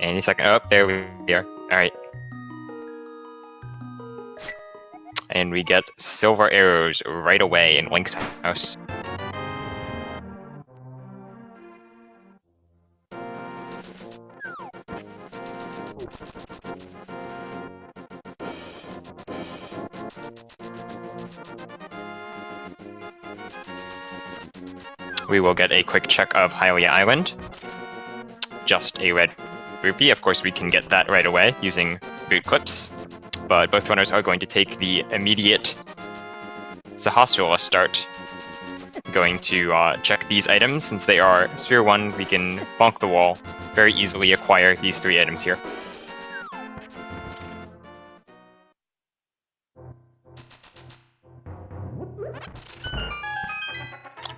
Any second. Oh, there we are. Alright. And we get silver arrows right away in Link's house. We will get a quick check of Hylia Island. Just a red rupee. Of course, we can get that right away using boot clips. But both runners are going to take the immediate Sahasrara start. Going to check these items. Since they are Sphere 1, we can bonk the wall, very easily acquire these 3 items here.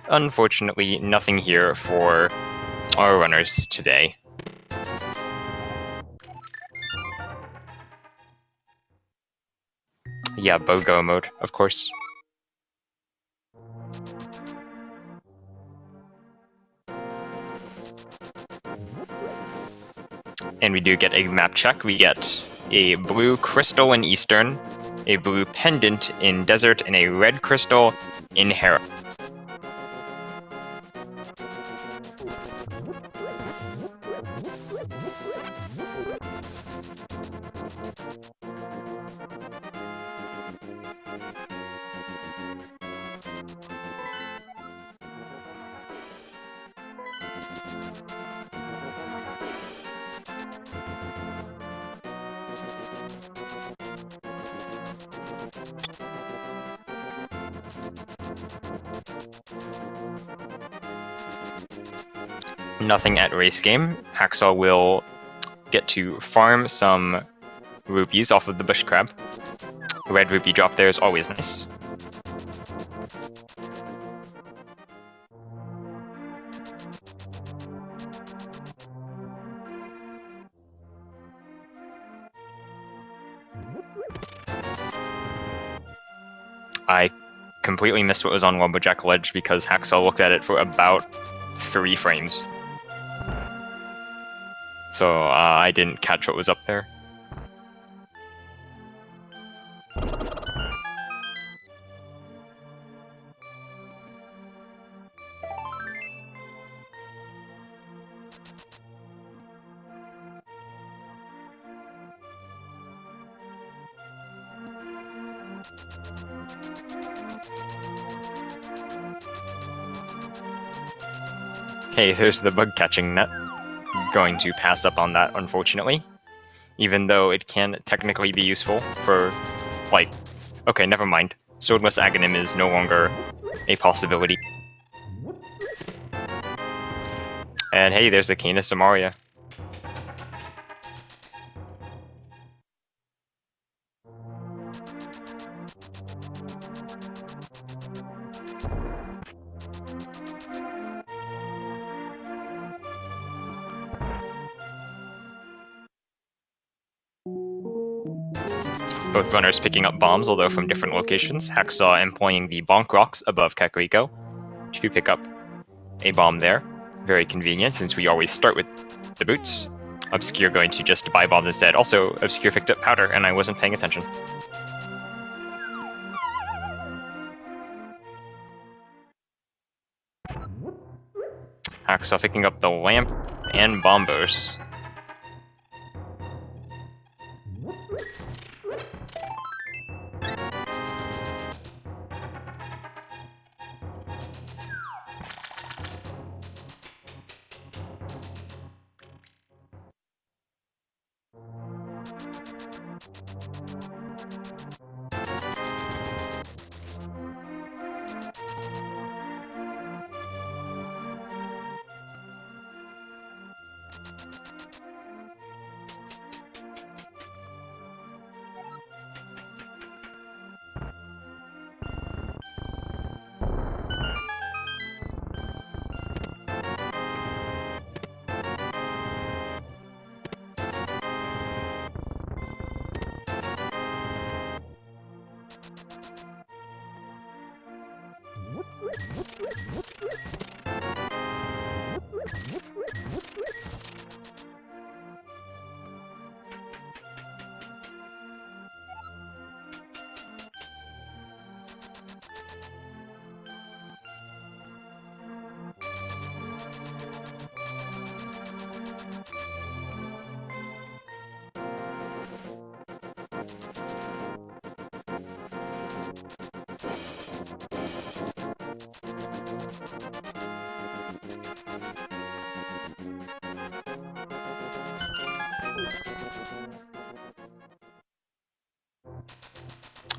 Unfortunately, nothing here for our runners today. Yeah, BOGO mode, of course. And we do get a map check. We get a blue crystal in Eastern, a blue pendant in Desert, and a red crystal in Hera. Nothing at race game. Hacksaww will get to farm some rupees off of the bush crab. A red rupee drop there is always nice. I completely missed what was on Lumberjack Ledge because Hacksaww looked at it for about 3 frames. So I didn't catch what was up there. Hey, there's the bug catching net. Going to pass up on that, unfortunately. Even though it can technically be useful for, like... Okay, never mind. Swordless Aghanim is no longer a possibility. And hey, there's the Canis Samaria. Both runners picking up bombs, although from different locations. Hacksaww employing the bonk rocks above Kakariko to pick up a bomb there. Very convenient, since we always start with the boots. Obscure going to just buy bombs instead. Also, Obscure picked up powder, and I wasn't paying attention. Hacksaww picking up the lamp and bombos.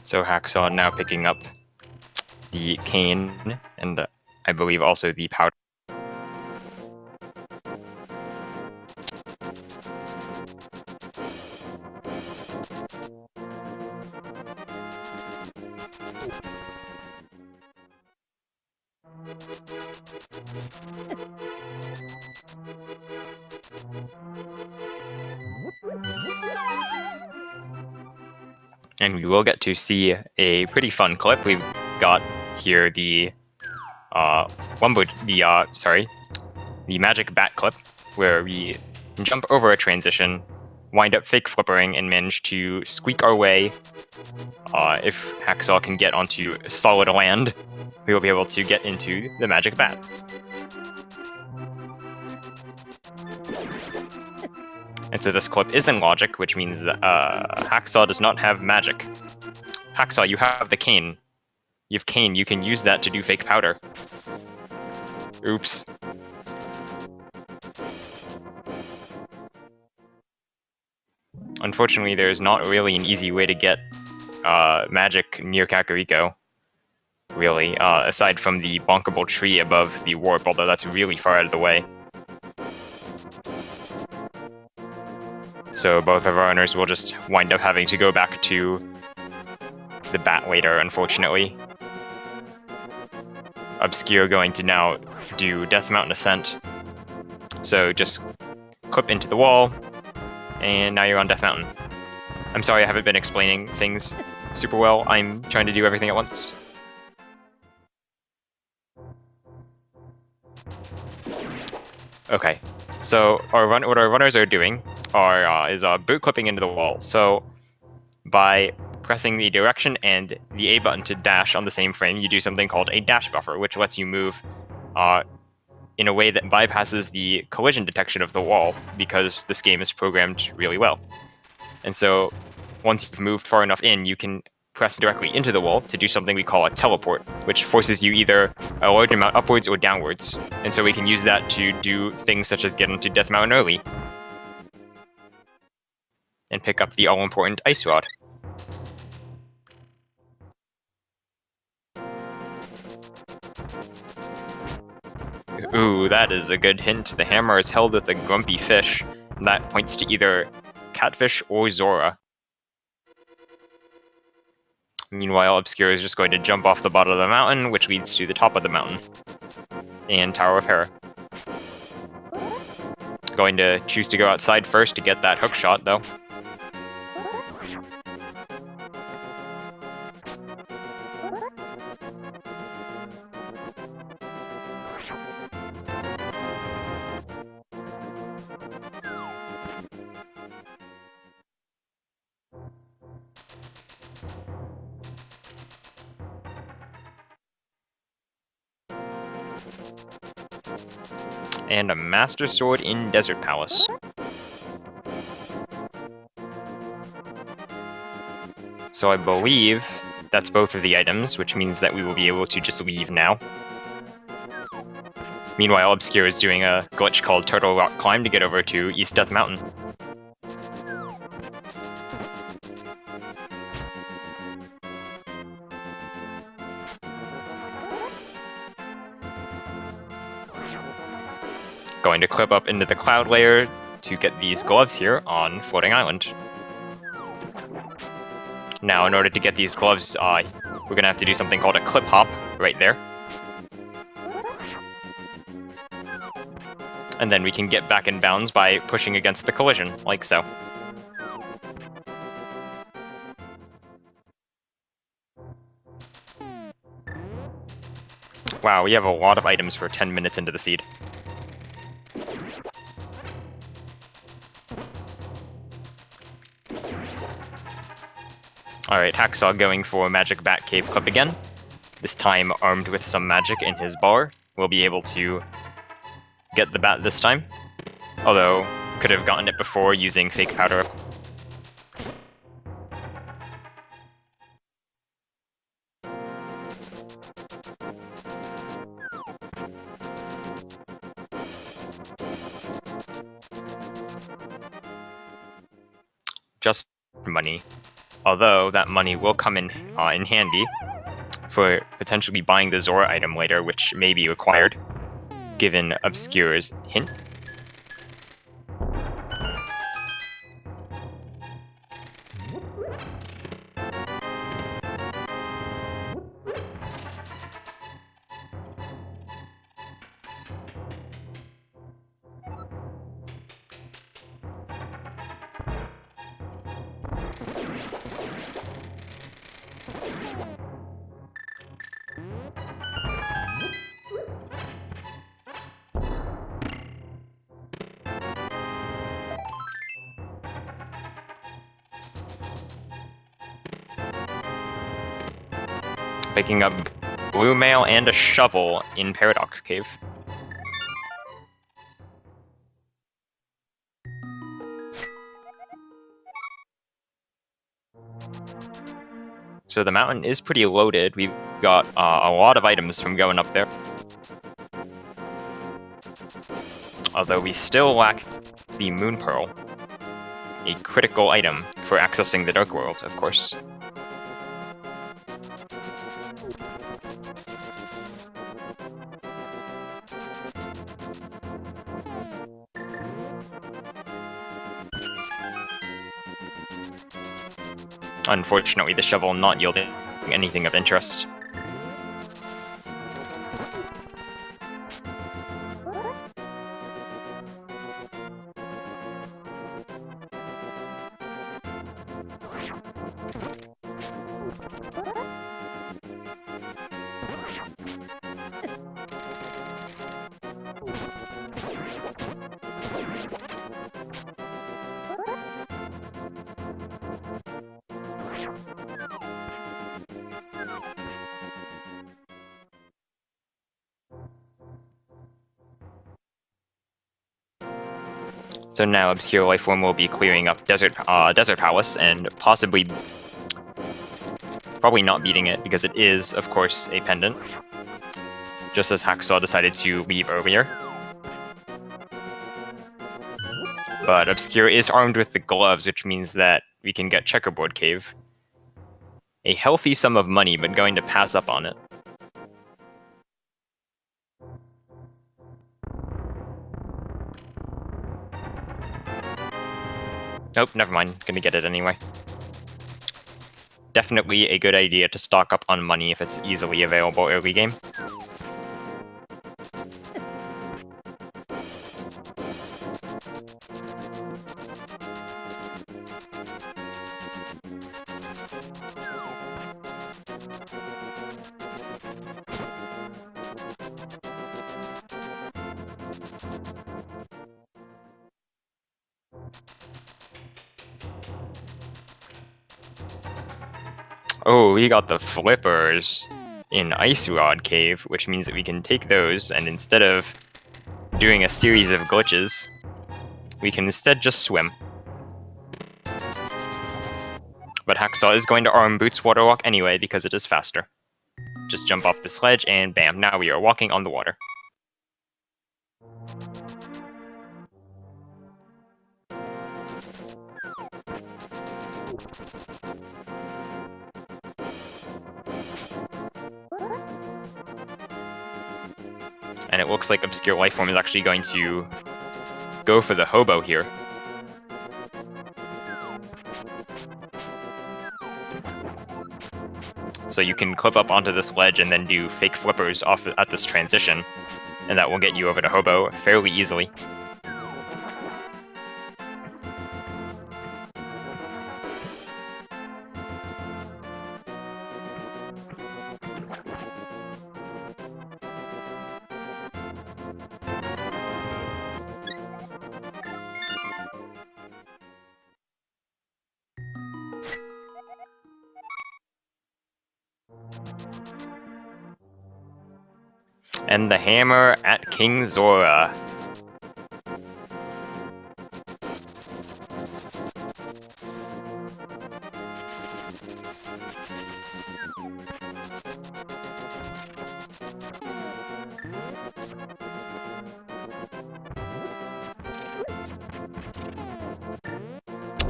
So Hacksaww now picking up the cane, and I believe also the powder. And we will get to see a pretty fun clip. We've got here the the magic bat clip, where we jump over a transition, wind up fake flippering, and manage to squeak our way. If Hacksaww can get onto solid land, we will be able to get into the magic bat. And so this clip is in logic, which means that Hacksaww does not have magic. Hacksaww, you have the cane. You have cane, you can use that to do fake powder. Oops. Unfortunately, there's not really an easy way to get magic near Kakariko, really, aside from the bonkable tree above the warp, although that's really far out of the way. So both of our owners will just wind up having to go back to the bat later, unfortunately. Obscure going to now do Death Mountain Ascent. So just clip into the wall, and now you're on Death Mountain. I'm sorry I haven't been explaining things super well. I'm trying to do everything at once. Okay, so what our runners are doing is boot clipping into the wall. So by pressing the direction and the A button to dash on the same frame, you do something called a dash buffer, which lets you move in a way that bypasses the collision detection of the wall, because this game is programmed really well. And so once you've moved far enough in, you can press directly into the wall to do something we call a teleport, which forces you either a large amount upwards or downwards. And so we can use that to do things such as get into Death Mountain early and pick up the all-important ice rod. Ooh, that is a good hint. The hammer is held with a grumpy fish, and that points to either Catfish or Zora. Meanwhile, Obscure is just going to jump off the bottom of the mountain, which leads to the top of the mountain. And Tower of Hera. Going to choose to go outside first to get that hook shot, though. And a Master Sword in Desert Palace. So I believe that's both of the items, which means that we will be able to just leave now. Meanwhile, Obscure is doing a glitch called Turtle Rock Climb to get over to East Death Mountain. Going to clip up into the cloud layer to get these gloves here on Floating Island. Now, in order to get these gloves, we're gonna have to do something called a clip hop right there. And then we can get back in bounds by pushing against the collision, like so. Wow, we have a lot of items for 10 minutes into the seed. Alright, Hacksaww going for Magic Bat Cave Clip again. This time armed with some magic in his bar. We'll be able to get the bat this time. Although, could have gotten it before using fake powder. just money. Although that money will come in handy for potentially buying the Zora item later, which may be required, given Obscure's hint. Picking up blue mail and a shovel in Paradox Cave. So the mountain is pretty loaded. We've got a lot of items from going up there. Although we still lack the Moon Pearl, a critical item for accessing the Dark World, of course. Unfortunately, the shovel not yielding anything of interest. So now ObscureLifeForm will be clearing up Desert Palace and possibly, probably not beating it because it is, of course, a pendant. Just as Hacksaww decided to leave earlier. But Obscure is armed with the gloves, which means that we can get Checkerboard Cave. A healthy sum of money, but going to pass up on it. Nope, never mind. Gonna get it anyway. Definitely a good idea to stock up on money if it's easily available early game. Oh, we got the flippers in Ice Rod Cave, which means that we can take those, and instead of doing a series of glitches, we can instead just swim. But Hacksaww is going to arm Boots Waterwalk anyway, because it is faster. Just jump off the sledge, and bam, now we are walking on the water. And it looks like ObscureLifeForm is actually going to go for the hobo here. So you can clip up onto this ledge and then do fake flippers off at this transition, and that will get you over to hobo fairly easily. And the hammer at King Zora.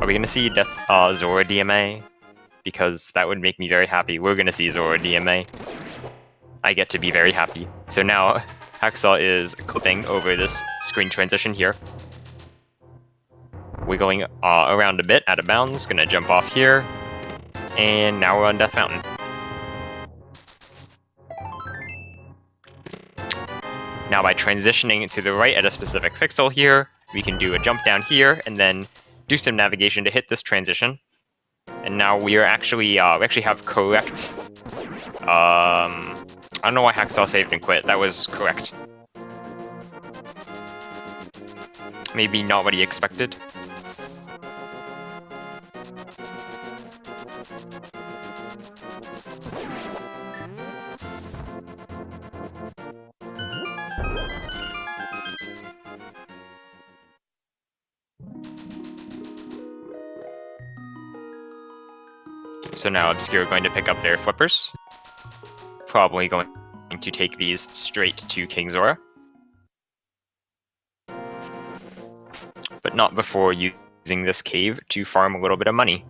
Are we gonna see Zora DMA? Because that would make me very happy. We're gonna see Zora DMA. I get to be very happy. So now, Hacksaww is clipping over this screen transition here. Wiggling around a bit, out of bounds, gonna jump off here. And now we're on Death Mountain. Now by transitioning to the right at a specific pixel here, we can do a jump down here, and then do some navigation to hit this transition. And now we are actually, we actually have correct, I don't know why Hacksaww saved and quit, that was correct. Maybe not what he expected. So now Obscure going to pick up their flippers. Probably going to take these straight to King Zora. But not before using this cave to farm a little bit of money.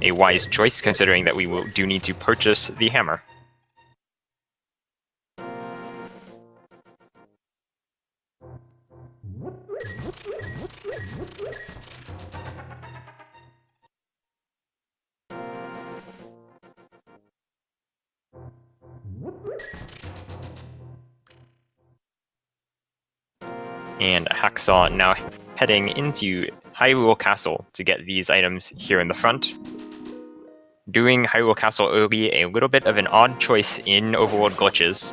A wise choice, considering that we do need to purchase the hammer. And Hacksaww now heading into Hyrule Castle to get these items here in the front. Doing Hyrule Castle early, a little bit of an odd choice in Overworld glitches.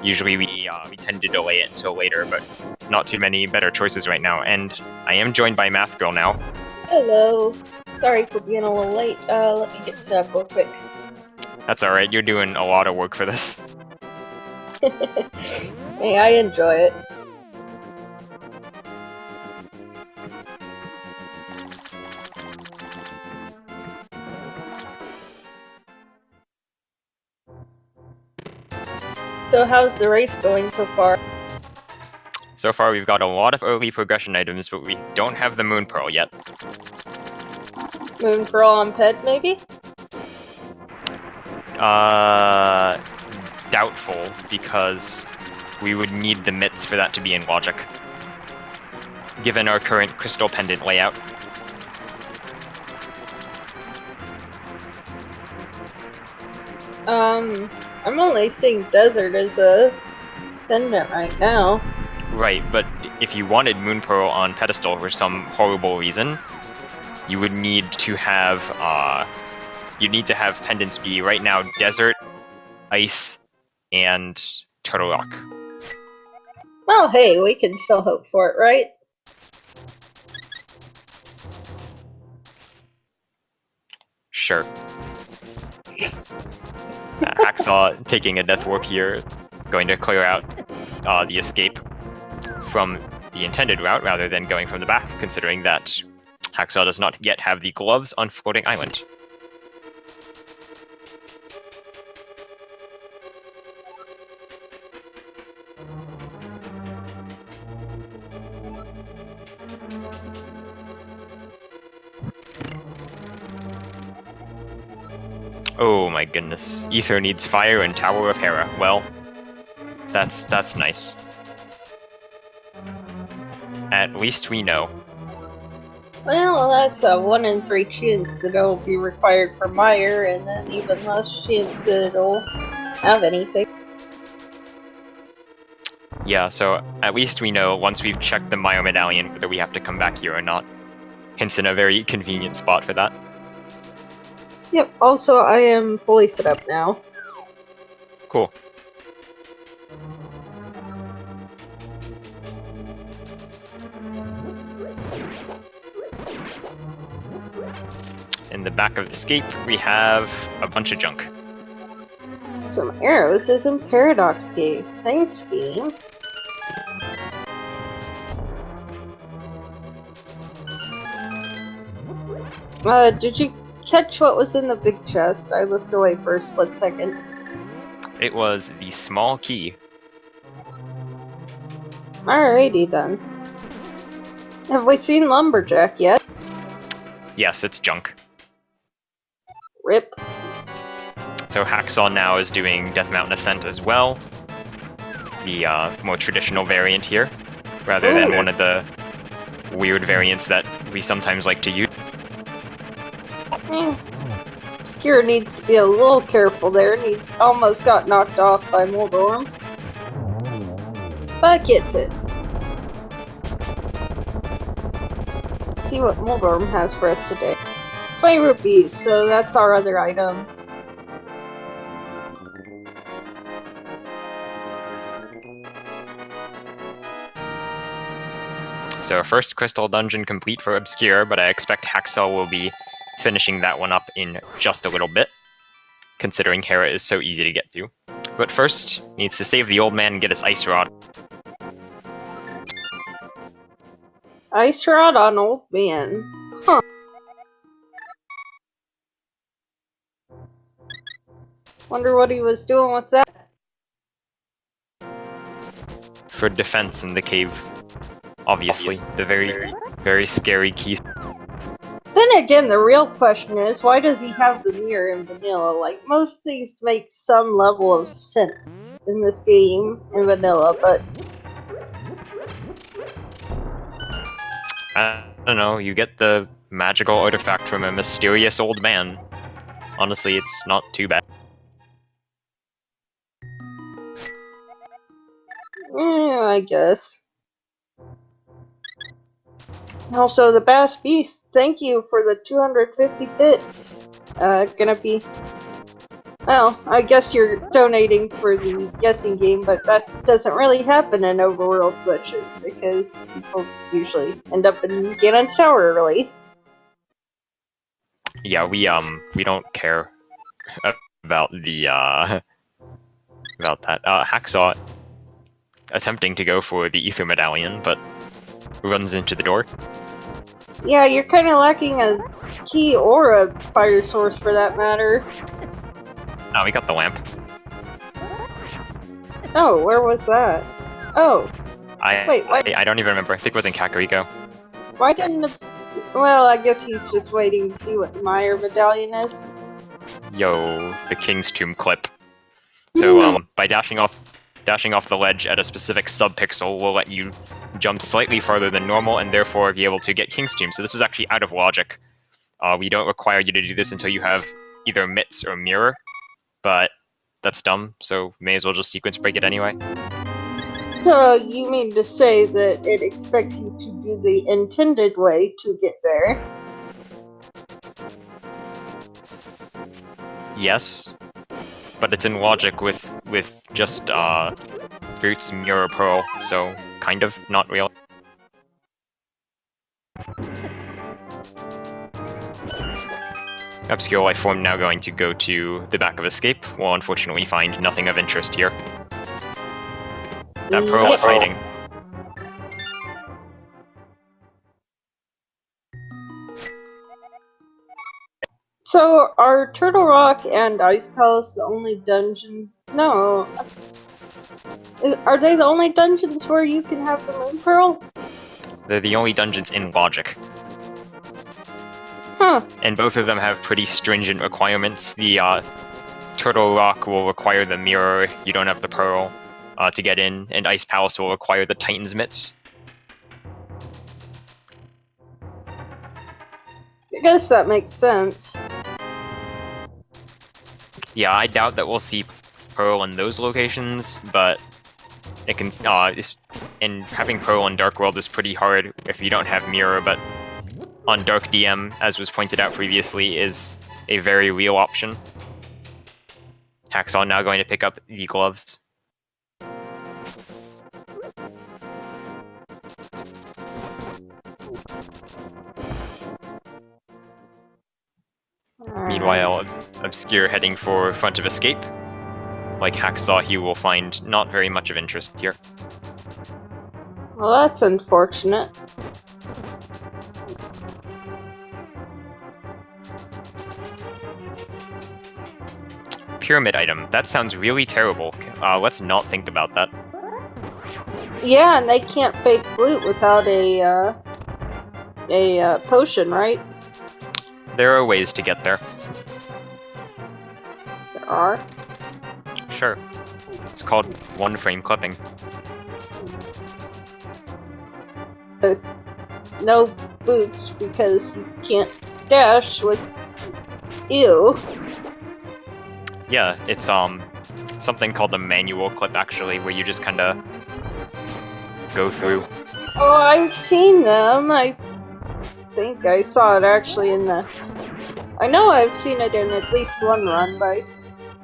Usually we tend to delay it until later, but not too many better choices right now. And I am joined by Math Girl now. Hello. Sorry for being a little late. Let me get set up real quick. That's alright, you're doing a lot of work for this. Hey, I enjoy it. So how's the race going so far? So far we've got a lot of early progression items, but we don't have the Moon Pearl yet. Moon Pearl on Ped, maybe? Doubtful, because we would need the mitts for that to be in logic, given our current crystal pendant layout. I'm only seeing desert as a pendant right now. Right, but if you wanted Moon Pearl on pedestal for some horrible reason, you would need to have, pendants be, right now, desert, ice, and Turtle Rock. Well, hey, we can still hope for it, right? Sure. Hacksaww taking a death warp here, going to clear out the escape from the intended route rather than going from the back, considering that Hacksaww does not yet have the gloves on Floating Island. Oh my goodness. Ether needs fire and Tower of Hera. Well, that's nice. At least we know. Well, that's a 1 in 3 chance that it'll be required for Meyer, and then even less chance that it'll have anything. Yeah, so at least we know once we've checked the Meyer medallion whether we have to come back here or not. Hence in a very convenient spot for that. Yep, also I am fully set up now. Cool. In the back of the escape, we have a bunch of junk. Some arrows is in Paradox Cave. Thanks, game. Did you catch what was in the big chest? I looked away for a split second. It was the small key. Alrighty then. Have we seen Lumberjack yet? Yes, it's junk. Rip. So Hacksaww now is doing Death Mountain Ascent as well. The more traditional variant here, rather than one of the weird variants that we sometimes like to use. Obscure needs to be a little careful there, and he almost got knocked off by Moldorm. But gets it. Let's see what Moldorm has for us today. 20 rupees, so that's our other item. So first crystal dungeon complete for Obscure, but I expect Hacksaww will be finishing that one up in just a little bit, considering Hera is so easy to get to. But first, needs to save the old man and get his ice rod. Ice rod on old man. Huh. Wonder what he was doing with that. For defense in the cave. Obviously, the very, very scary keys. Then again, the real question is, why does he have the mirror in vanilla? Like, most things make some level of sense in this game in vanilla, but... I don't know, you get the magical artifact from a mysterious old man. Honestly, it's not too bad. I guess. Also, the Bass Beast, thank you for the 250 bits. Gonna be... Well, I guess you're donating for the guessing game, but that doesn't really happen in Overworld glitches, because people usually end up in Ganon's Tower early. Yeah, we don't care about the, about that. Hacksaww attempting to go for the Ether Medallion, but runs into the door. Yeah, you're kind of lacking a key or a fire source for that matter. Oh, we got the lamp. Oh, where was that? Oh. Wait, I don't even remember. I think it was in Kakariko. Why didn't well, I guess he's just waiting to see what the Meyer medallion is. Yo, the King's Tomb clip. So, by dashing off the ledge at a specific sub-pixel will let you jump slightly farther than normal and therefore be able to get King's Tomb. So this is actually out of logic. We don't require you to do this until you have either Mitts or Mirror, but that's dumb, so may as well just sequence break it anyway. So you mean to say that it expects you to do the intended way to get there? Yes, but it's in logic with just Boots, Mirror, Pearl, so kind of, not real. ObscureLifeForm now going to go to the back of Escape. We'll unfortunately find nothing of interest here. That Pearl is hiding. So, are Turtle Rock and Ice Palace the only dungeons? No. Are they the only dungeons where you can have the Moon Pearl? They're the only dungeons in logic. Huh. And both of them have pretty stringent requirements. The Turtle Rock will require the Mirror if you don't have the Pearl to get in, and Ice Palace will require the Titan's Mitts. I guess that makes sense. Yeah, I doubt that we'll see Pearl in those locations, but it can. And having Pearl in Dark World is pretty hard if you don't have Mirror, but on Dark DM, as was pointed out previously, is a very real option. Hacksaww now going to pick up the gloves. Meanwhile, Obscure heading for Front of Escape. Like Hacksaww, he will find not very much of interest here. Well, that's unfortunate. Pyramid item. That sounds really terrible. Let's not think about that. Yeah, and they can't fake loot without a a potion, right? There are ways to get there. There are. Sure. It's called one-frame clipping. With no boots because you can't dash with you. Yeah, it's something called a manual clip actually, where you just kinda go through. Oh, I've seen them. I think I saw it actually in the... I know I've seen it in at least one run, but I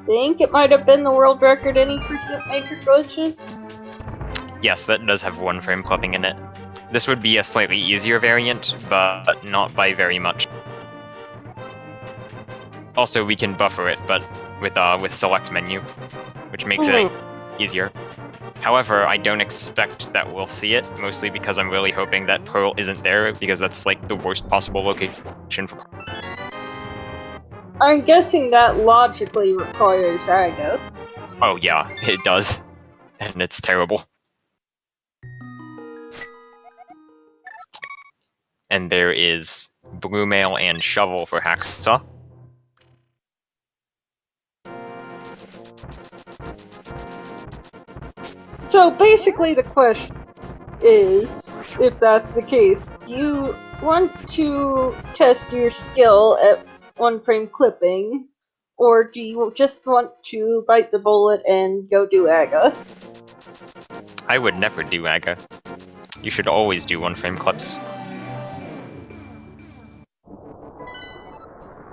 think it might have been the world record any % major glitches. Yes, that does have one-frame clipping in it. This would be a slightly easier variant, but not by very much. Also, we can buffer it, but with select menu, which makes it easier. However, I don't expect that we'll see it, mostly because I'm really hoping that Pearl isn't there, because that's like the worst possible location for Pearl. I'm guessing that logically requires Aga. Oh yeah, it does. And it's terrible. And there is Blue Mail and Shovel for Hacksaww. So basically the question is, if that's the case, do you want to test your skill at one-frame clipping, or do you just want to bite the bullet and go do Aga? I would never do Aga. You should always do one-frame clips.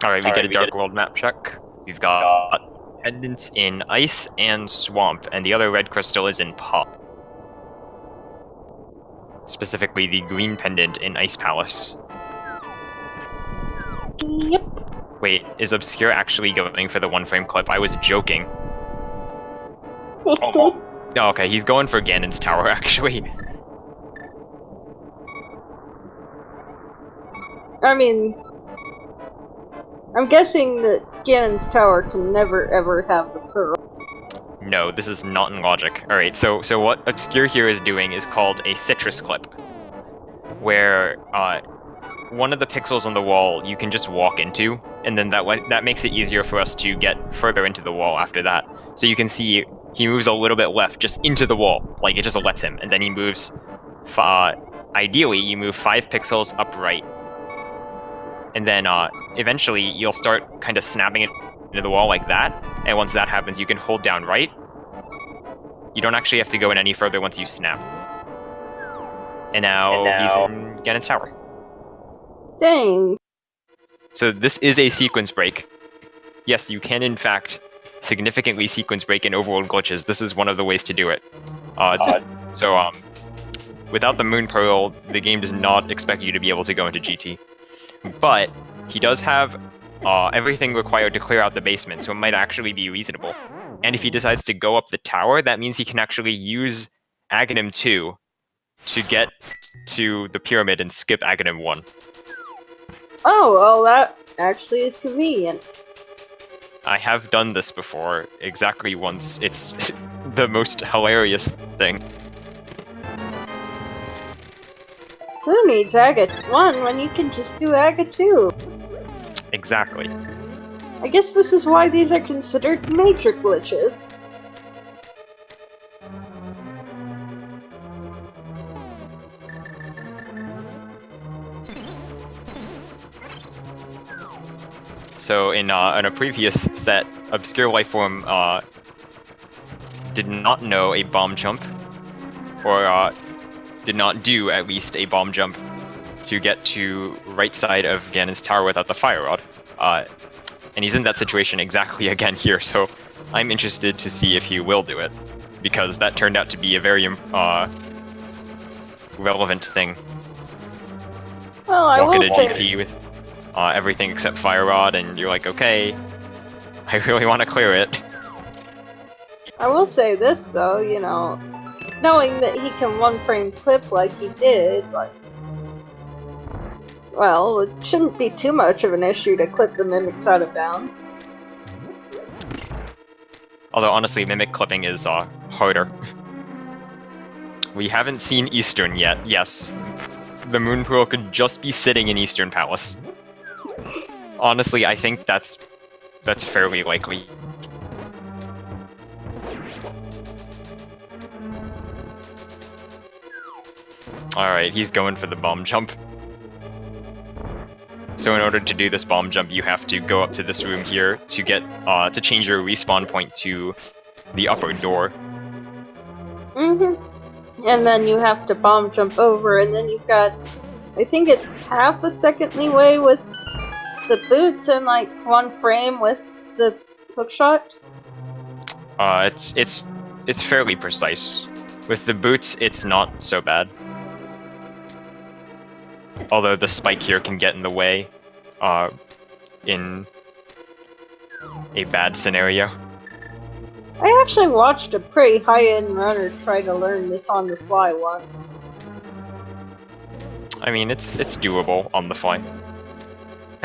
Alright, we get a Dark World map check. We've got pendants in Ice and Swamp, and the other red crystal is in Pop. Specifically, the green pendant in Ice Palace. Yep. Wait, is Obscure actually going for the one-frame clip? I was joking. Oh, okay, he's going for Ganon's tower, actually. I mean, I'm guessing that Ganon's tower can never ever have the pearl. No, this is not in logic. Alright, so what Obscure here is doing is called a citrus clip, where one of the pixels on the wall you can just walk into, and then that makes it easier for us to get further into the wall after that. So you can see he moves a little bit left, just into the wall, like it just lets him, and then he moves, ideally you move 5 pixels upright, and then eventually you'll start kind of snapping it into the wall like that, and once that happens you can hold down right. You don't actually have to go in any further once you snap. And now he's in Ganon's tower. Dang. So this is a sequence break. Yes, you can in fact significantly sequence break in overworld glitches. This is one of the ways to do it. Without the Moon Pearl, the game does not expect you to be able to go into GT. But he does have everything required to clear out the basement, so it might actually be reasonable. And if he decides to go up the tower, that means he can actually use Aghanim 2 to get to the pyramid and skip Aghanim 1. Oh, well, that actually is convenient. I have done this before, exactly once. It's the most hilarious thing. Who needs Aga 1 when you can just do Aga 2? Exactly. I guess this is why these are considered major glitches. So in a previous set, ObscureLifeForm did not know a bomb jump, or did not do at least a bomb jump to get to right side of Ganon's tower without the fire rod. And he's in that situation exactly again here, so I'm interested to see if he will do it, because that turned out to be a very relevant thing. Well, I Walk will into say... GT with everything except fire rod, and you're like, okay, I really want to clear it. I will say this, though, you know, knowing that he can one-frame clip like he did, like... Well, it shouldn't be too much of an issue to clip the mimics out of bounds. Although, honestly, mimic clipping is harder. We haven't seen Eastern yet. Yes, the Moon Pearl could just be sitting in Eastern Palace. Honestly, I think that's fairly likely. Alright, he's going for the bomb jump. So in order to do this bomb jump, you have to go up to this room here to get to change your respawn point to the upper door. And then you have to bomb jump over, and then you've got, I think it's half a second leeway with the boots and like 1 frame with the hookshot. It's fairly precise. With the boots, it's not so bad. Although the spike here can get in the way, in a bad scenario. I actually watched a pretty high-end runner try to learn this on the fly once. I mean, it's doable on the fly.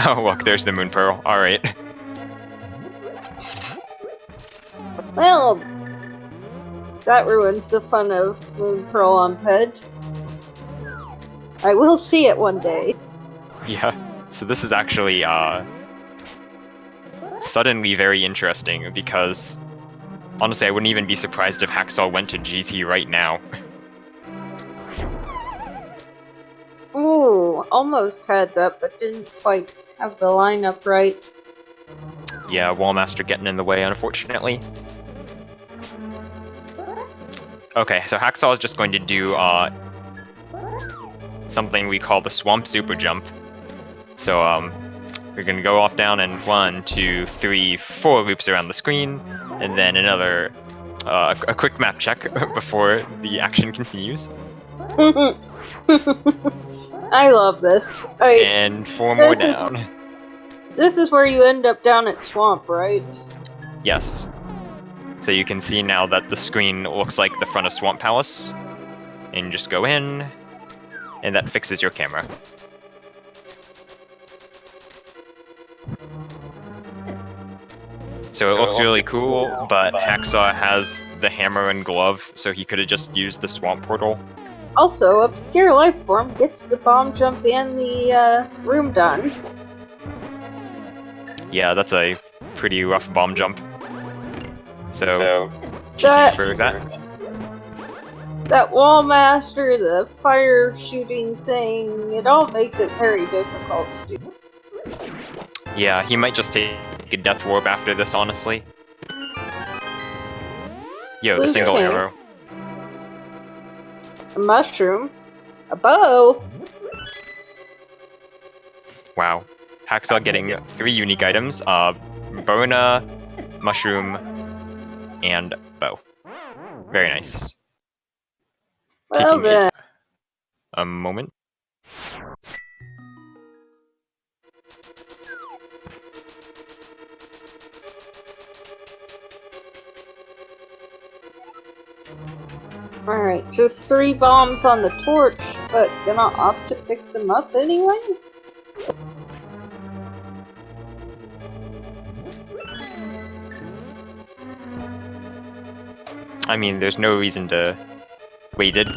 Oh look, there's the Moon Pearl. Alright. Well, that ruins the fun of Moon Pearl on Ped. I will see it one day. Yeah, so this is actually, suddenly very interesting, because, honestly, I wouldn't even be surprised if Hacksaww went to GT right now. Ooh, almost had that, but didn't quite have the lineup right. Yeah, Wallmaster getting in the way, unfortunately. Okay, so Hacksaww is just going to do, something we call the Swamp Super Jump. So, we're gonna go off down and 1, 2, 3, 4 loops around the screen, and then another, a quick map check before the action continues. I love this. And 4 more down. This is where you end up down at Swamp, right? Yes. So you can see now that the screen looks like the front of Swamp Palace. And you just go in, and that fixes your camera. So it looks really cool, but Hacksaww has the hammer and glove, so he could have just used the swamp portal. Also, ObscureLifeForm gets the bomb jump and the room done. Yeah, that's a pretty rough bomb jump. So GG for that. That Wallmaster, the fire shooting thing, it all makes it very difficult to do. Yeah, he might just take a death warp after this, honestly. Yo, the single arrow. A mushroom. A bow. Wow. Hacksaww getting 3 unique items. Bona, mushroom, and bow. Very nice. Well then. A moment. Alright, just 3 bombs on the torch, but gonna opt to pick them up anyway? I mean, there's no reason to... Wait, did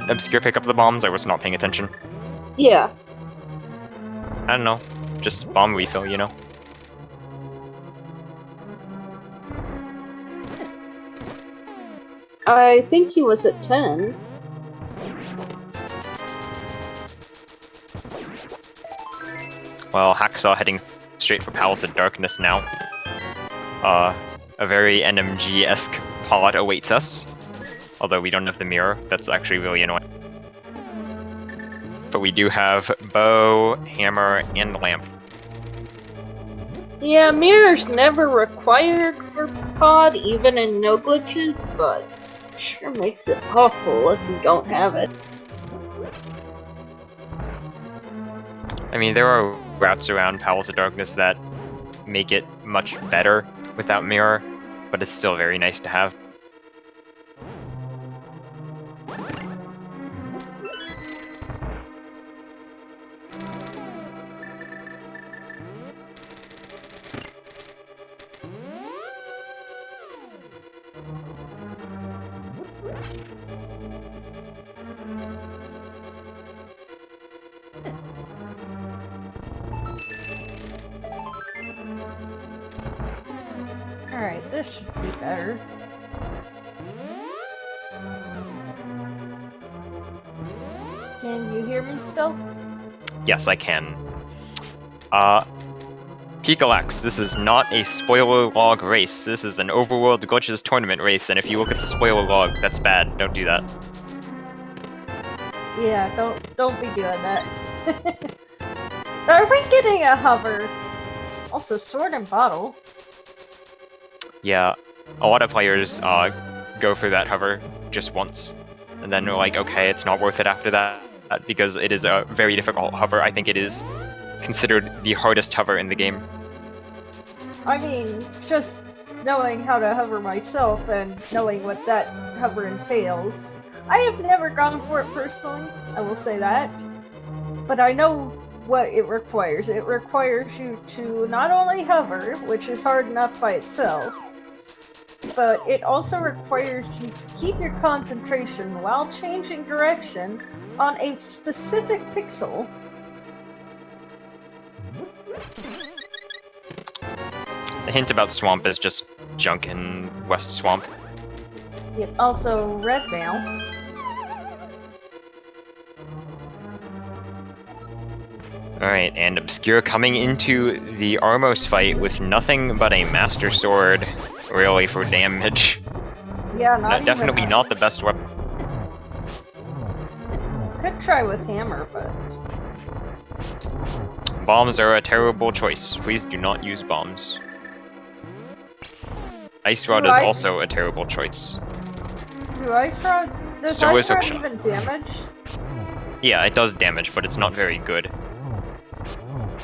Obscure pick up the bombs? I was not paying attention. Yeah. I don't know. Just bomb refill, you know? I think he was at 10. Well, Hacksaww heading straight for Palace of Darkness now. A very NMG-esque pod awaits us. Although we don't have the mirror, that's actually really annoying. But we do have bow, hammer, and lamp. Yeah, mirror's never required for pod, even in no glitches, but sure makes it awful if you don't have it. I mean, there are routes around Palace of Darkness that make it much better without mirror, but it's still very nice to have. Alright, this should be better. Can you hear me still? Yes, I can. Picolax, this is not a spoiler log race. This is an Overworld Glitches tournament race, and if you look at the spoiler log, that's bad. Don't do that. Yeah, don't be doing that. Are we getting a hover? Also, sword and bottle. Yeah, a lot of players go for that hover just once, and then they're like, okay, it's not worth it after that, because it is a very difficult hover. I think it is considered the hardest hover in the game. I mean, just knowing how to hover myself and knowing what that hover entails. I have never gone for it personally, I will say that. But I know what it requires. It requires you to not only hover, which is hard enough by itself, but it also requires you to keep your concentration while changing direction on a specific pixel. The hint about Swamp is just junk in West Swamp. Yep, also red mail. Alright, and Obscure coming into the Armos fight with nothing but a Master Sword, really, for damage. Yeah, not Definitely even not the best weapon. Could try with hammer, but Bombs are a terrible choice. Please do not use bombs. Ice Rod is also a terrible choice. do Ice Rod? Does So is Ice Rod Hookshot. even damage? Yeah, it does damage, but it's not very good.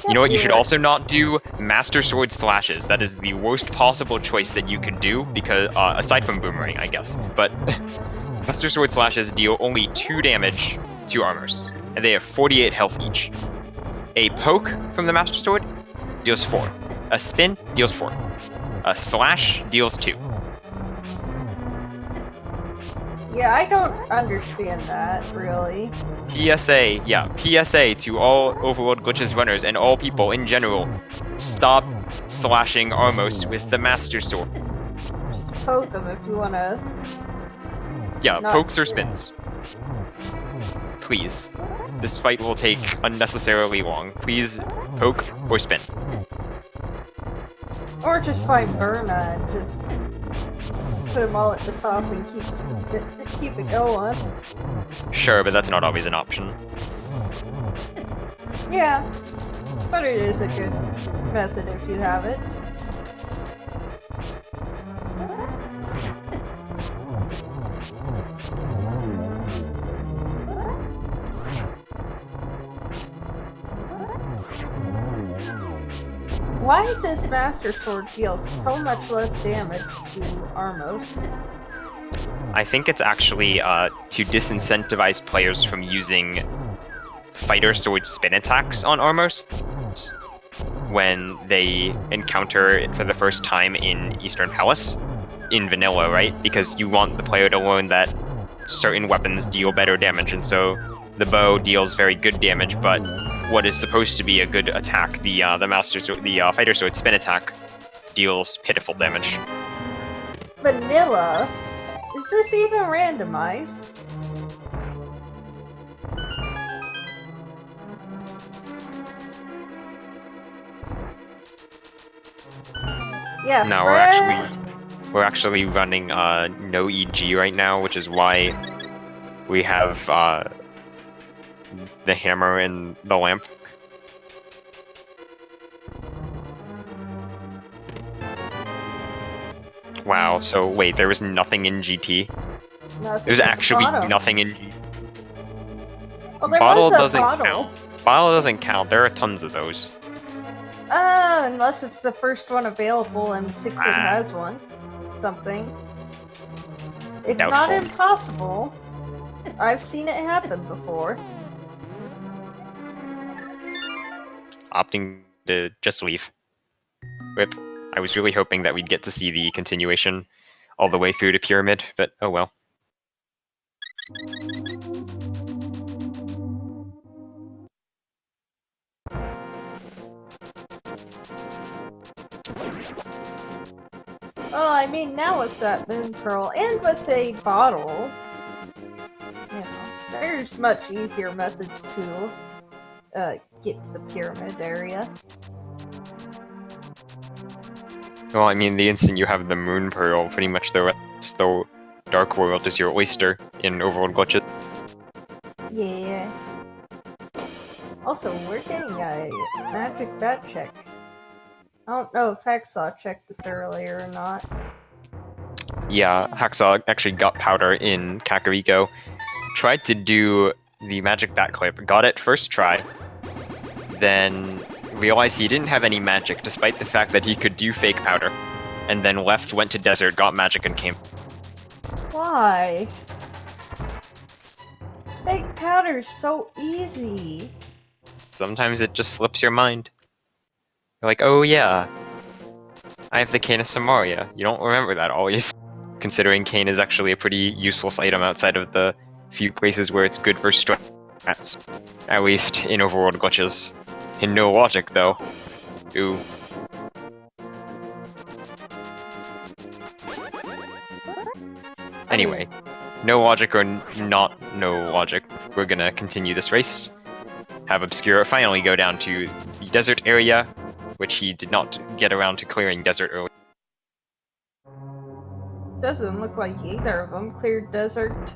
You know what you should also not do? Master Sword Slashes. That is the worst possible choice that you could do, because, aside from Boomerang, I guess. But, Master Sword Slashes deal only 2 damage to armors, and they have 48 health each. A poke from the Master Sword deals 4. A spin deals 4. A slash deals 2. Yeah, I don't understand that, really. PSA, yeah, PSA to all Overworld Glitches runners and all people in general. Stop slashing Armos with the Master Sword. Just poke them if you wanna. Yeah, Not pokes or spin. spins. Please. This fight will take unnecessarily long. Please poke or spin. Or just find Burna and just put them all at the top and keep it going. Sure, but that's not always an option. Yeah, but it is a good method if you have it. Why does Master Sword deal so much less damage to Armos? I think it's actually to disincentivize players from using Fighter Sword spin attacks on Armos when they encounter it for the first time in Eastern Palace, in vanilla, right? Because you want the player to learn that certain weapons deal better damage, and so the bow deals very good damage, but what is supposed to be a good attack, the Master Sword, the Fighter Sword spin attack, deals pitiful damage. Vanilla? Is this even randomized? Yeah, No, we're actually running no EG right now, which is why we have the hammer and the lamp. Wow, so wait, there was nothing in GT? Nothing There's at the actually bottom. nothing in GT. Oh, there Bottle was a doesn't bottle. count. Bottle doesn't count, there are tons of those. Unless it's the first one available and Sick Kid has one. Something. It's not Doubtful. impossible. I've seen it happen before. Opting to just leave. Rip. I was really hoping that we'd get to see the continuation all the way through to Pyramid, but oh well. Well, I mean, now with that moon pearl and with a bottle, you know, there's much easier methods to get to the pyramid area. Well, I mean, the instant you have the moon pearl, pretty much the rest of the Dark World is your oyster in Overworld glitches. Yeah. Also, we're getting a magic bat check. I don't know if Hacksaww checked this earlier or not. Yeah, Hacksaww actually got powder in Kakariko. Tried to do the magic bat clip, got it first try, then realized he didn't have any magic despite the fact that he could do fake powder, and then left, went to desert, got magic, and came. Why? Fake powder's so easy. Sometimes it just slips your mind. You're like, oh yeah, I have the Cane of Samaria. You don't remember that always. Considering Cane is actually a pretty useless item outside of the few places where it's good for strats. At least in Overworld glitches. In No Logic, though. Ooh. Anyway, no logic or not no logic, we're gonna continue this race. Have Obscure finally go down to the desert area, which he did not get around to clearing desert early. Doesn't look like either of them cleared desert.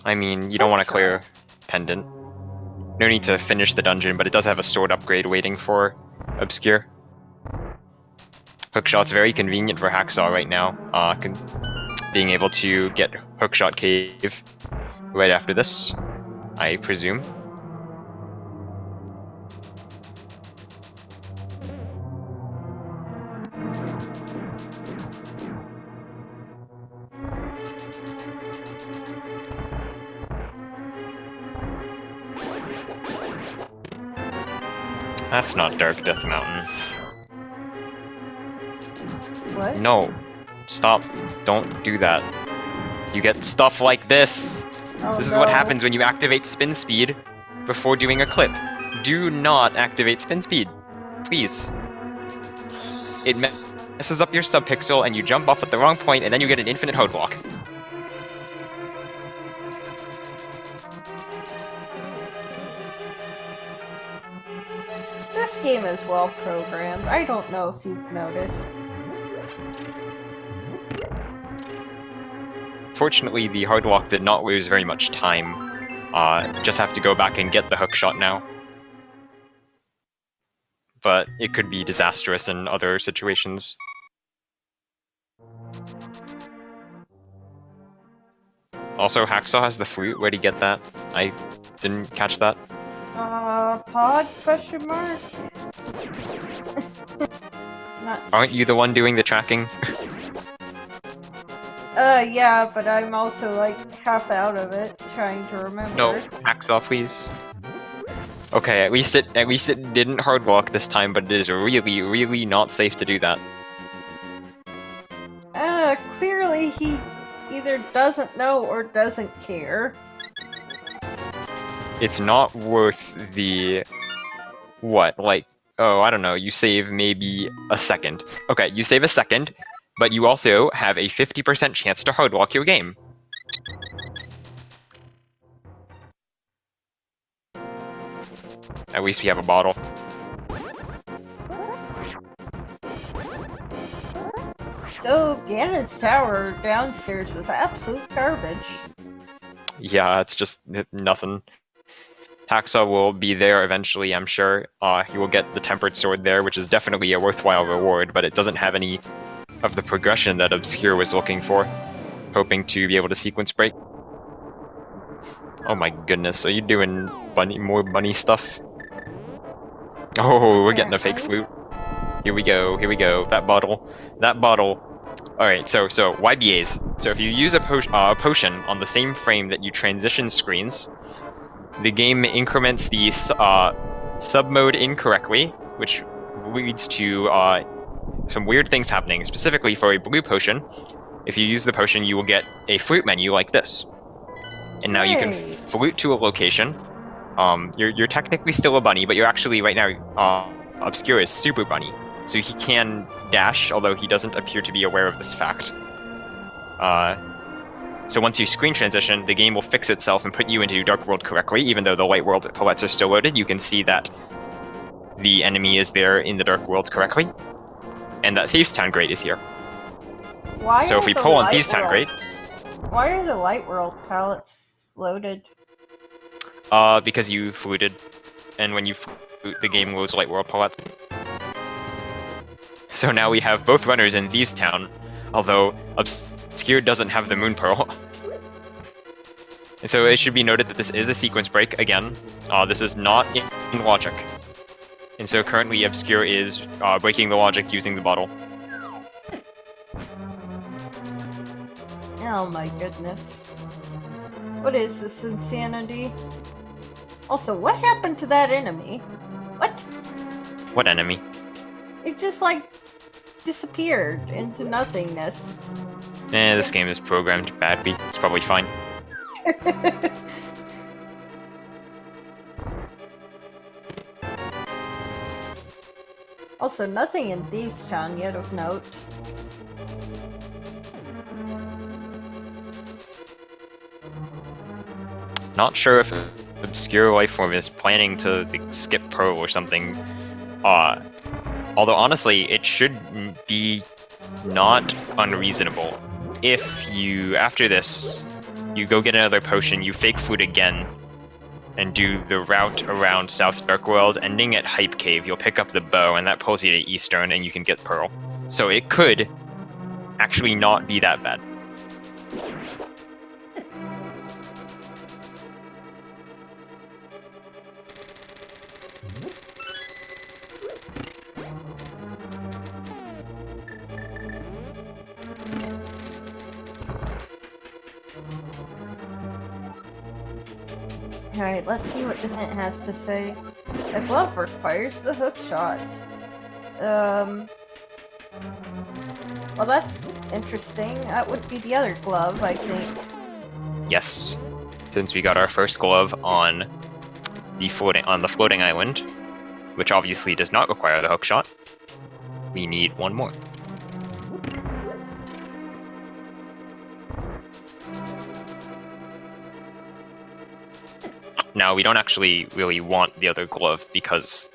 I mean, you don't want to clear Pendant. No need to finish the dungeon, but it does have a sword upgrade waiting for Obscure. Hookshot's very convenient for Hacksaww right now. Being able to get Hookshot Cave right after this, I presume. That's not Dark Death Mountain. What? No. Stop. Don't do that. You get stuff like this. Oh, This is what no. happens when you activate spin speed before doing a clip. Do not activate spin speed. Please. It messes up your subpixel and you jump off at the wrong point and then you get an infinite hoad block. This game is well programmed. I don't know if you've noticed. Fortunately, the hard walk did not lose very much time. Just have to go back and get the hookshot now. But it could be disastrous in other situations. Also, Hacksaww has the flute. Where'd he get that? I didn't catch that. Pod question mark? Not. Aren't you the one doing the tracking? Yeah, but I'm also like half out of it, trying to remember. No, Hacksaww, please. Okay, at least it didn't hard walk this time, but it is really, really not safe to do that. Clearly he either doesn't know or doesn't care. It's not worth the... What? Like, oh, I don't know, you save maybe a second. Okay, you save a second, but you also have a 50% chance to hard walk your game. At least we have a bottle. So, Ganon's tower downstairs was absolute garbage. Yeah, it's just nothing. Hacksaww will be there eventually, I'm sure. He will get the Tempered Sword there, which is definitely a worthwhile reward, but it doesn't have any of the progression that Obscure was looking for, hoping to be able to sequence break. Oh my goodness, are you doing more bunny stuff? Oh, we're getting a fake flute. Here we go, that bottle. Alright, so YBAs. So if you use a potion on the same frame that you transition screens, the game increments the sub-mode incorrectly, which leads to some weird things happening. Specifically for a blue potion, if you use the potion, you will get a flute menu like this. And now you can flute to a location. You're technically still a bunny, but you're actually, right now, Obscure is Super Bunny. So he can dash, although he doesn't appear to be aware of this fact. So once you screen transition, the game will fix itself and put you into Dark World correctly, even though the Light World palettes are still loaded. You can see that the enemy is there in the Dark World correctly, and that Thieves Town Grate is here. Why So if we pull on Thieves Town Grate... Why are the Light World palettes loaded? Because you fluted, and when you flute, the game loads Light World palettes. So now we have both runners in Thieves Town, although Obscure doesn't have the Moon Pearl. And so it should be noted that this is a sequence break, again. This is not in logic. And so currently Obscure is breaking the logic using the bottle. Oh my goodness. What is this insanity? Also, what happened to that enemy? What? What enemy? It just, like, disappeared into nothingness. This game is programmed badly. It's probably fine. Also, nothing in Thieves Town yet of note. Not sure if ObscureLifeForm is planning to skip Pearl or something. Although honestly, it should be not unreasonable if you, after this, you go get another potion, you fake food again, and do the route around South Dark World, ending at Hype Cave. You'll pick up the bow, and that pulls you to Eastern, and you can get Pearl. So it could actually not be that bad. Alright, let's see what the hint has to say. A glove requires the hook shot. Well, that's interesting. That would be the other glove, I think. Yes, since we got our first glove on the floating island, which obviously does not require the hook shot, we need one more. Now, we don't actually really want the other glove because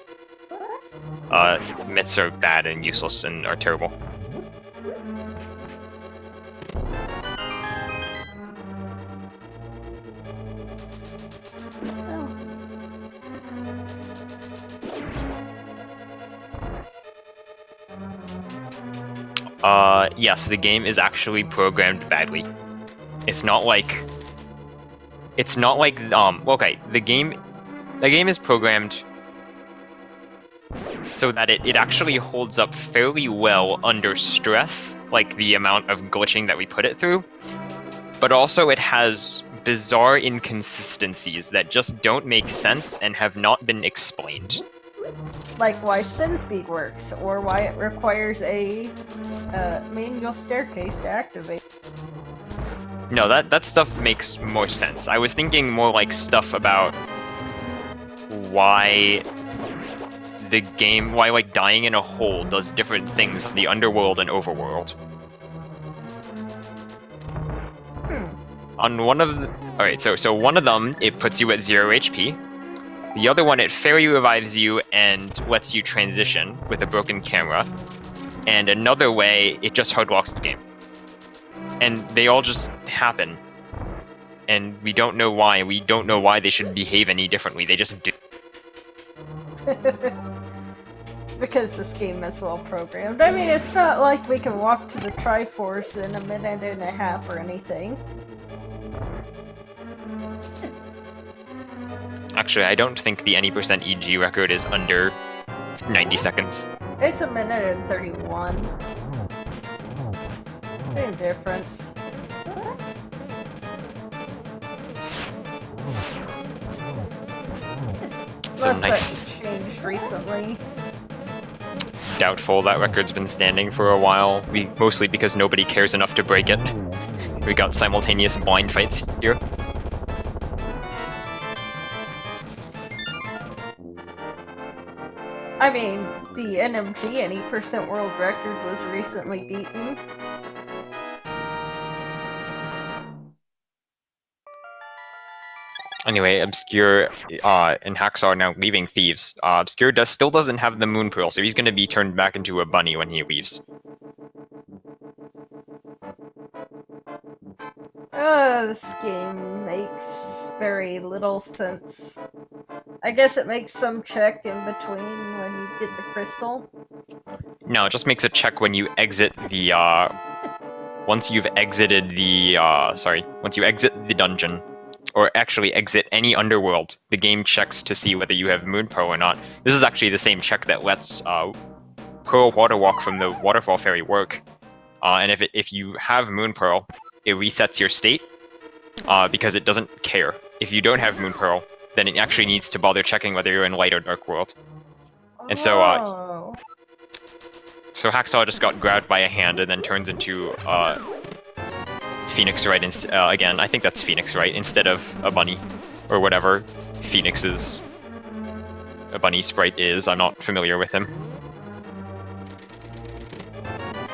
mitts are bad and useless and are terrible. Yes, the game is actually programmed badly. It's not like, okay, the game is programmed so that it actually holds up fairly well under stress, like the amount of glitching that we put it through, but also it has bizarre inconsistencies that just don't make sense and have not been explained. Like why spin speed works, or why it requires a manual staircase to activate. No, that stuff makes more sense. I was thinking more like stuff about why like dying in a hole does different things on the Underworld and Overworld. On one of the... Alright, so one of them, it puts you at 0 HP. The other one, it fairy revives you and lets you transition with a broken camera. And another way, it just hardlocks the game. And they all just happen. And we don't know why. We don't know why they should behave any differently. They just do. Because this game is well programmed. I mean, it's not like we can walk to the Triforce in a minute and a half or anything. Actually, I don't think the any % EG record is under 90 seconds. It's a minute and 31. Same difference. So Unless nice. that's changed recently. Doubtful that record's been standing for a while. Mostly because nobody cares enough to break it. We got simultaneous blind fights here. I mean, the NMG any percent world record was recently beaten. Anyway, Obscure and Hacksaww are now leaving Thieves. Obscure still doesn't have the Moon Pearl, so he's going to be turned back into a bunny when he leaves. This game makes very little sense. I guess it makes some check in between when you get the crystal. No, it just makes a check when you exit the, once you've exited the, once you exit the dungeon, or actually exit any underworld, the game checks to see whether you have Moon Pearl or not. This is actually the same check that lets Pearl Water Walk from the Waterfall Fairy work. And if you have Moon Pearl, it resets your state, because it doesn't care. If you don't have Moon Pearl, then it actually needs to bother checking whether you're in Light or Dark World. And so, so Hacksaww just got grabbed by a hand and then turns into Phoenix Wright again. I think that's Phoenix Wright instead of a bunny, or whatever Phoenix's a bunny sprite is. I'm not familiar with him.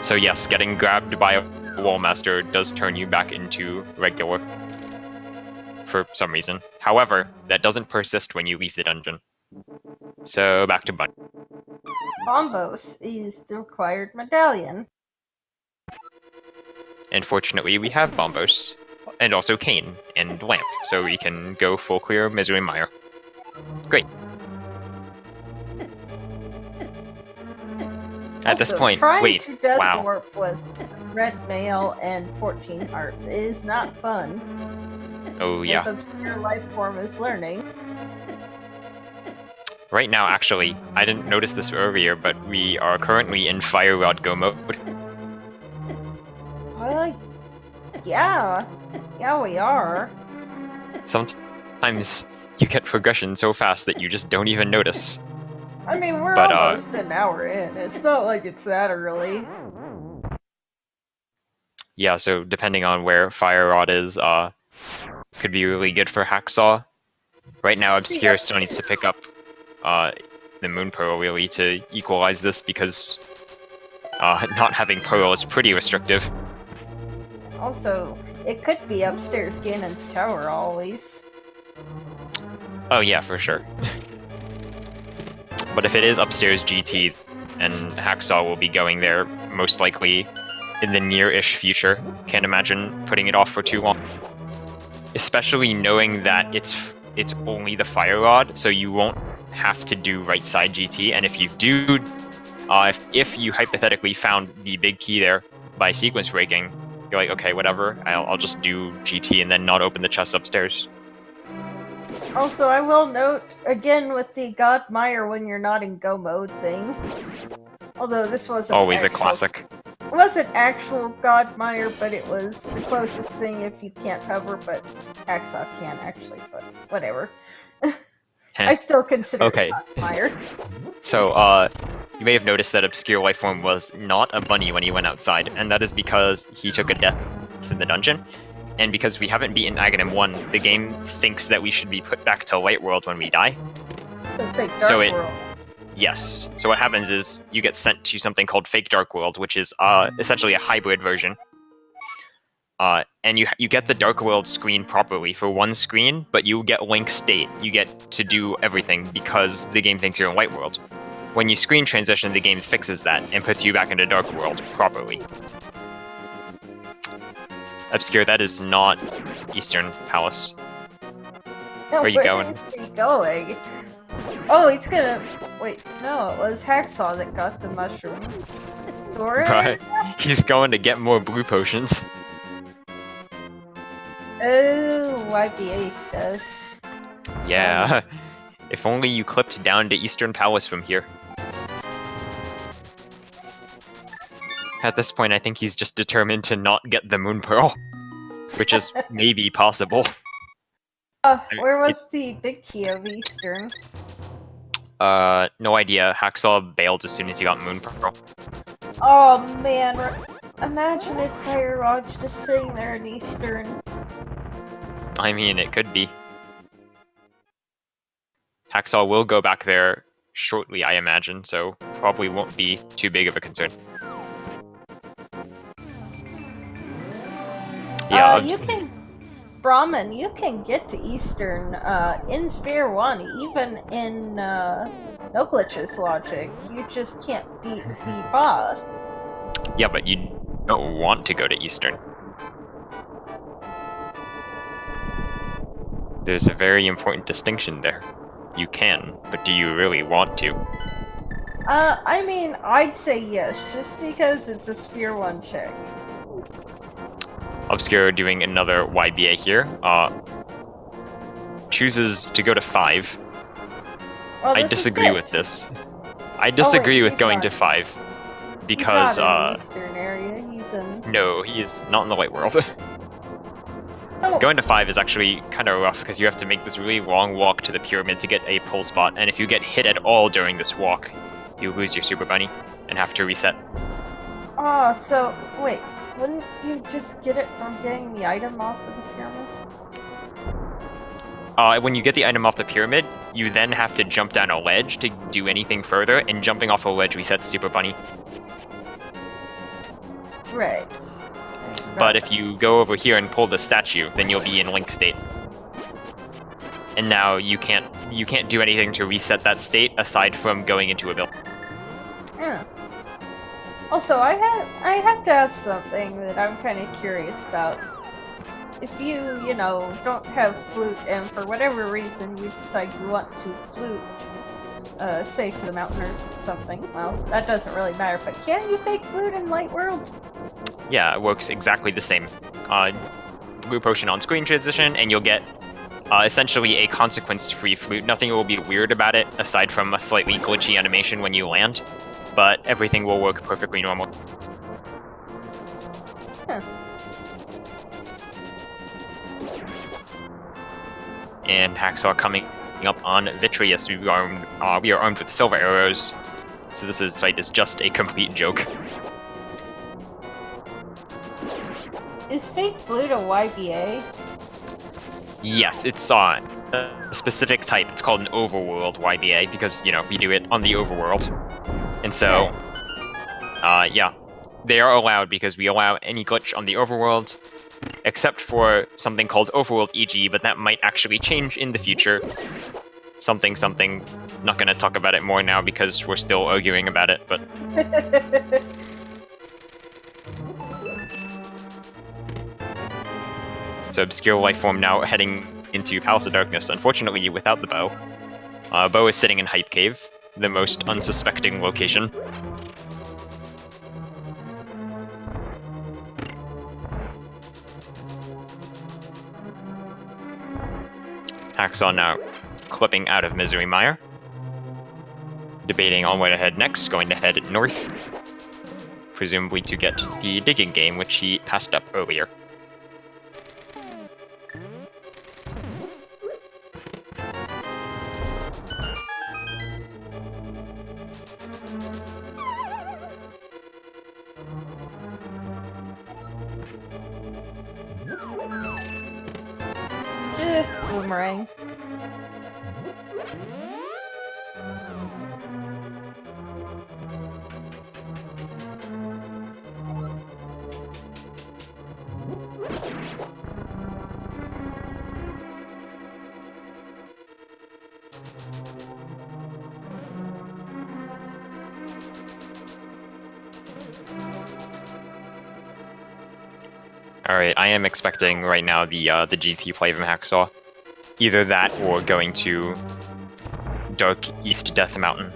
So yes, getting grabbed by a Wallmaster does turn you back into regular for some reason. However, that doesn't persist when you leave the dungeon. So back to bunny. Bombos is the required medallion. And fortunately, we have Bombos, and also Kane, and Lamp, so we can go full clear Misery Mire. Great. At this point, trying to death wow. warp with red mail and 14 hearts is not fun. Oh yeah. As ObscureLifeForm is learning. Right now, actually, I didn't notice this earlier, but we are currently in Fire Rod Go mode. Yeah, we are. Sometimes you get progression so fast that you just don't even notice. I mean, we're almost an hour in. It's not like it's that early. Yeah, so depending on where Fire Rod is, could be really good for Hacksaww. Right now, Obscure still needs to pick up the Moon Pearl, really, to equalize this, because not having Pearl is pretty restrictive. Also, it could be upstairs Ganon's tower always. Oh yeah, for sure. But if it is upstairs GT, then Hacksaww will be going there most likely in the near-ish future. Can't imagine putting it off for too long. Especially knowing that it's only the Fire Rod, so you won't have to do right side GT, and if you do, if you hypothetically found the big key there by sequence breaking, you're like, okay, whatever, I'll just do GT and then not open the chest upstairs. Also, I will note, again with the God Mire when you're not in go mode thing, although this wasn't always a classic. It wasn't actual God Mire, but it was the closest thing if you can't hover, but Hacksaww can actually, but whatever. I still consider it God Mire. So, you may have noticed that ObscureLifeForm was not a bunny when he went outside, and that is because he took a death in the dungeon. And because we haven't beaten Aghanim 1, the game thinks that we should be put back to Light World when we die. World. Yes. So what happens is you get sent to something called Fake Dark World, which is essentially a hybrid version. And you get the Dark World screen properly for one screen, but you get Link State. You get to do everything because the game thinks you're in Light World. When you screen transition, the game fixes that and puts you back into Dark World properly. Obscure, that is not Eastern Palace. No, where are you going? Where is he going? Oh, he's gonna... Wait, no, it was Hacksaww that got the mushroom. Sora? Right. He's going to get more blue potions. Oh, YBA stuff. Yeah. If only you clipped down to Eastern Palace from here. At this point, I think he's just determined to not get the Moon Pearl. Which is maybe possible. Where was the big key of Eastern? No idea. Hacksaww bailed as soon as he got Moon Pearl. Oh man, imagine if Fire Rod's just sitting there in Eastern. I mean, it could be. Hacksaww will go back there shortly, I imagine, so probably won't be too big of a concern. Yeah, You can, Brahmin, you can get to Eastern in Sphere 1, even in No Glitches logic. You just can't beat the boss. yeah, but you don't want to go to Eastern. There's a very important distinction there. You can, but do you really want to? I mean, I'd say yes, just because it's a Sphere 1 check. Obscure doing another YBA here. Chooses to go to 5. Well, I this is disagree good. with this. I disagree with he's going not. to 5 because He's not in the Eastern area. He's in. no, he is not in the light world. Oh, Going to 5 is actually kind of rough because you have to make this really long walk to the pyramid to get a pull spot, and if you get hit at all during this walk, you lose your super bunny and have to reset. oh, so wait, wouldn't you just get it from getting the item off of the pyramid? When you get the item off the pyramid, you then have to jump down a ledge to do anything further, and jumping off a ledge resets super bunny. Right. But if you go over here and pull the statue, then you'll be in Link state. And now you can't do anything to reset that state aside from going into a building. Yeah. Also, I have to ask something that I'm kind of curious about. If you don't have flute, and for whatever reason you decide you want to flute, say to the mountain or something, well, that doesn't really matter. But can you fake flute in Light World? Yeah, it works exactly the same. Blue potion on screen transition, and you'll get essentially a consequence-free flute. Nothing will be weird about it, aside from a slightly glitchy animation when you land, but everything will work perfectly normal. Huh. And Hacksaww coming up on Vitreous. We are armed with silver arrows, so this fight is just a complete joke. Is fake flute a YBA? Yes, it's a specific type. It's called an Overworld YBA because, we do it on the Overworld. And so, yeah, they are allowed because we allow any glitch on the Overworld, except for something called Overworld EG, but that might actually change in the future. Something. Not gonna talk about it more now because we're still arguing about it, but... So ObscureLifeForm now heading into Palace of Darkness, unfortunately without the bow. Bow is sitting in Hype Cave, the most unsuspecting location. Hacksaww now clipping out of Misery Mire. Debating on where to head next, going to head north. Presumably to get the digging game, which he passed up earlier. Just boomerang. Alright, I am expecting right now the GT play from Hacksaww. Either that or going to Dark East Death Mountain.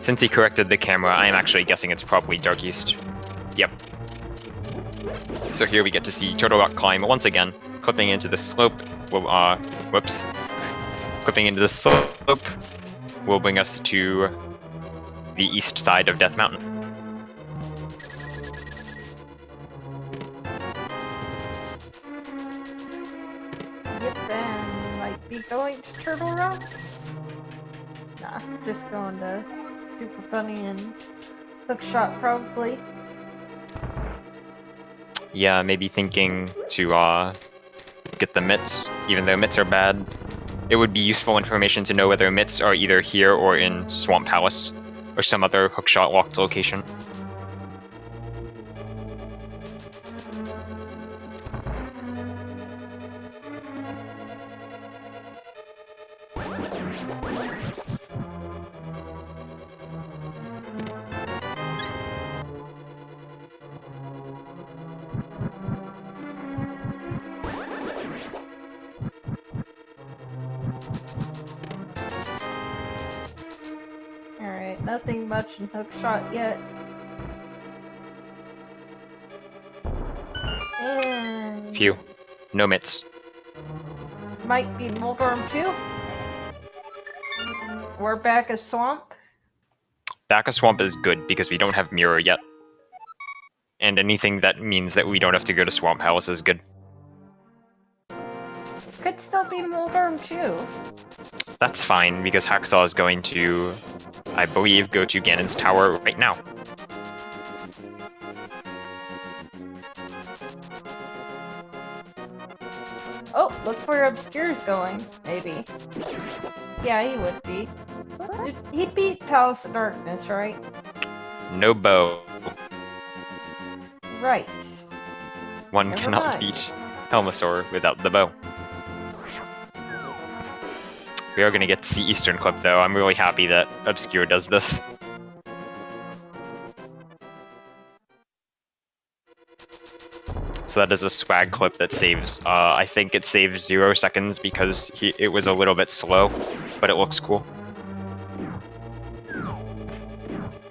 Since he corrected the camera, I am actually guessing it's probably Dark East. Yep. So here we get to see Turtle Rock climb once again, clipping into the slope. Whoops. Clipping into the slope will bring us to the east side of Death Mountain. Yep, and might be going to Turtle Rock? Nah, just going to Super Funny and Hookshot probably. Yeah, maybe thinking to get the mitts, even though mitts are bad. it would be useful information to know whether mitts are either here or in Swamp Palace, or some other hookshot locked location. Alright, nothing much in hookshot yet. And Phew. No mitts. might be Moldorm too. We're back a swamp. Back a swamp is good because we don't have mirror yet. And anything that means that we don't have to go to Swamp Palace is good. Could still be Moldorm too. That's fine, because Hacksaww is going to, I believe, go to Ganon's tower right now. Oh, look where Obscure's going, maybe. Yeah, he would be. He'd beat Palace of Darkness, right? No bow. Right. One Never cannot mind. beat Helmasaur without the bow. We are going to get to see Eastern Clip, though. I'm really happy that Obscure does this. So that is a swag clip that saves, I think it saves 0 seconds because it was a little bit slow, but it looks cool.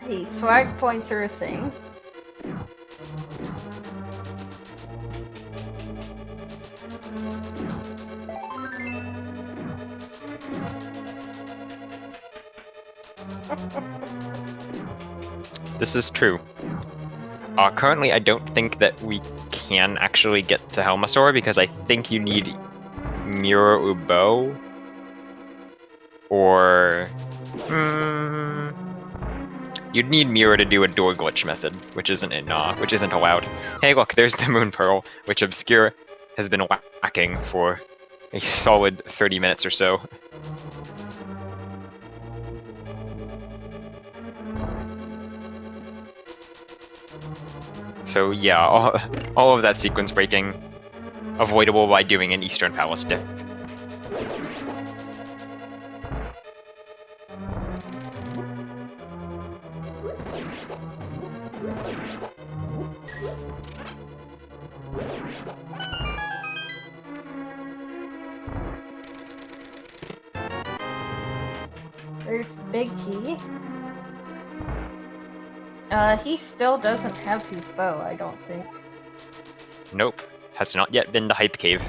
Hey, swag points are a thing. This is true. Currently, I don't think that we can actually get to Helmasaur because I think you need Mirror Ubo or you'd need Mirror to do a door glitch method, which isn't allowed. Hey, look, there's the Moon Pearl, which Obscure has been lacking for a solid 30 minutes or so. So yeah, all of that sequence breaking avoidable by doing an Eastern Palace dip. There's Big Key. He still doesn't have his bow, I don't think. Nope, has not yet been to Hype Cave.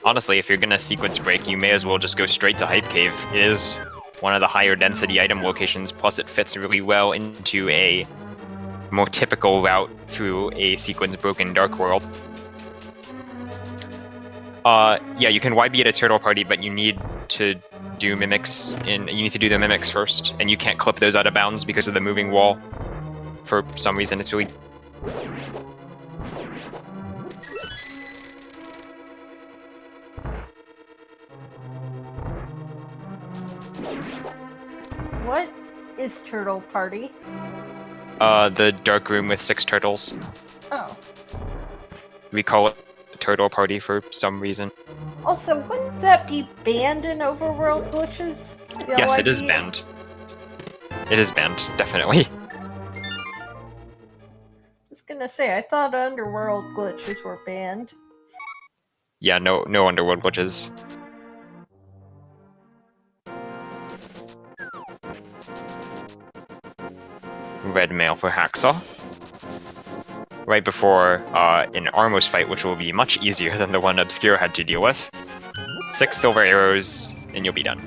Honestly, if you're gonna sequence break, you may as well just go straight to Hype Cave. It is one of the higher density item locations, plus it fits really well into a more typical route through a sequence broken Dark World. Yeah, you can YB at a turtle party, but you need to do mimics you need to do the mimics first, and you can't clip those out of bounds because of the moving wall. For some reason, it's really... What is Turtle Party? The dark room with 6 turtles. Oh. We call it Turtle Party for some reason. Also, wouldn't that be banned in Overworld glitches? The Yes, it is OWG? banned. It is banned, definitely. I was gonna say, I thought Underworld glitches were banned. Yeah, no underworld glitches. Red mail for Hacksaww. Right before an Armos fight, which will be much easier than the one Obscure had to deal with. 6 silver arrows, and you'll be done.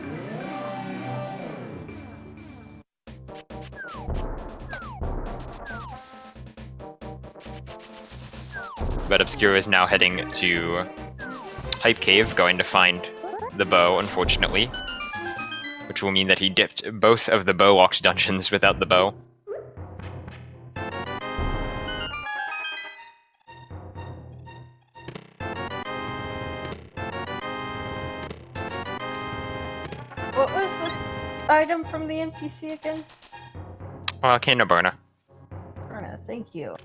But Obscure is now heading to Hype Cave, going to find the bow, unfortunately. Which will mean that he dipped both of the bow-locked dungeons without the bow. was the item from the NPC again? Burner. Thank you.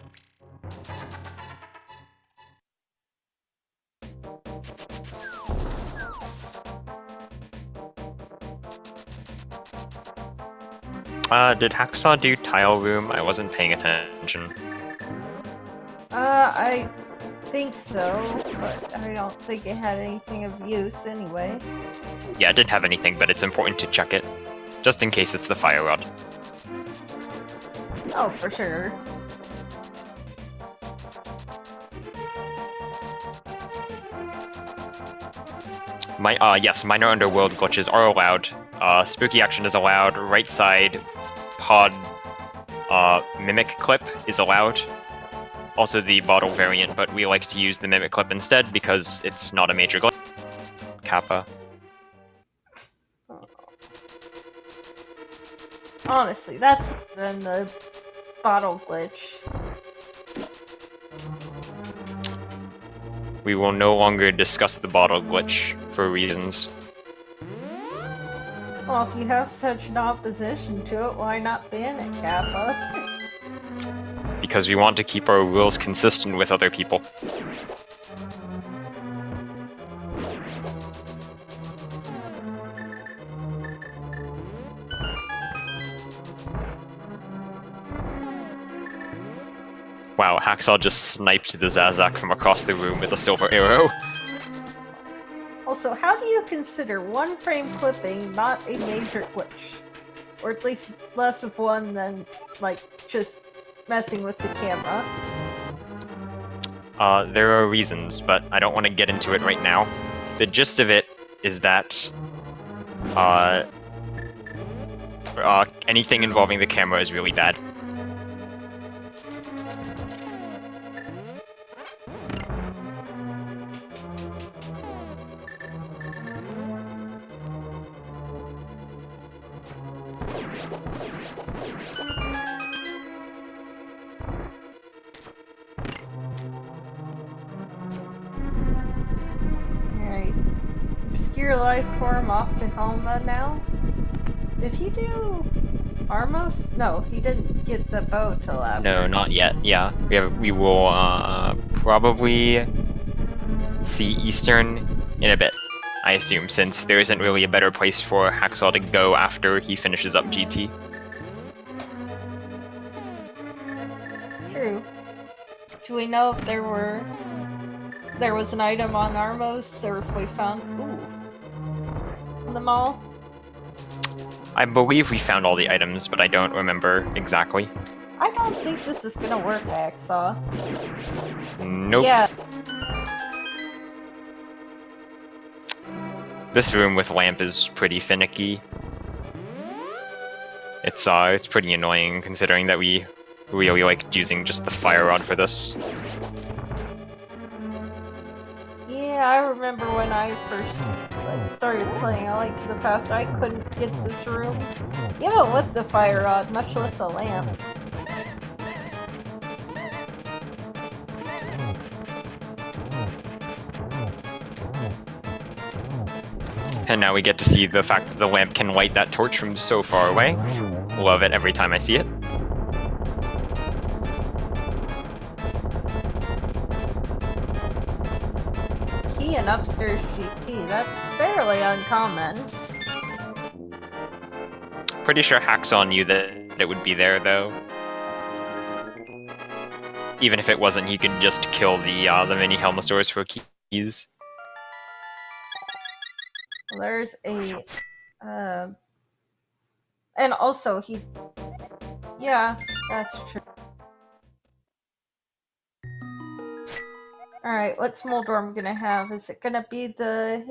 Did Hacksaww do tile room? I wasn't paying attention. I think so, but I don't think it had anything of use anyway. Yeah, it didn't have anything, but it's important to check it. Just in case it's the fire rod. Oh, for sure. Yes, minor underworld glitches are allowed. Spooky action is allowed. Right side pod mimic clip is allowed. Also the bottle variant, but we like to use the mimic clip instead because it's not a major glitch. Kappa. Honestly, that's better than the bottle glitch. We will no longer discuss the bottle glitch for reasons. Well, if you have such an opposition to it, why not ban it, Kappa? Because we want to keep our rules consistent with other people. Wow, Hacksaww just sniped the Zazak from across the room with a silver arrow. Also, how do you consider one frame clipping not a major glitch? Or at least less of one than, like, just messing with the camera? There are reasons, but I don't want to get into it right now. The gist of it is that, anything involving the camera is really bad. Alright. ObscureLifeForm off to Helma now? Did he do Armos? No, he didn't get the bow till after. No, not yet. Yeah, we will probably see Eastern in a bit, I assume, since there isn't really a better place for Hacksaww to go after he finishes up GT. True. Do we know if there was an item on Armos, or if we found them all? I believe we found all the items, but I don't remember exactly. I don't think this is gonna work, Hacksaww. Nope. Yeah. This room with lamp is pretty finicky. It's pretty annoying considering that we really liked using just the fire rod for this. Yeah, I remember when I first started playing I Like to the Past, I couldn't get this room, even with the fire rod, much less a lamp. And now we get to see the fact that the lamp can light that torch from so far away. Love it every time I see it. Key and upstairs GT, that's fairly uncommon. Pretty sure Hacksaww knew that it would be there, though. Even if it wasn't, he could just kill the mini Helmosaurs for keys. There's a, and also yeah, that's true. Alright, what's Moldorm gonna have? Is it gonna be the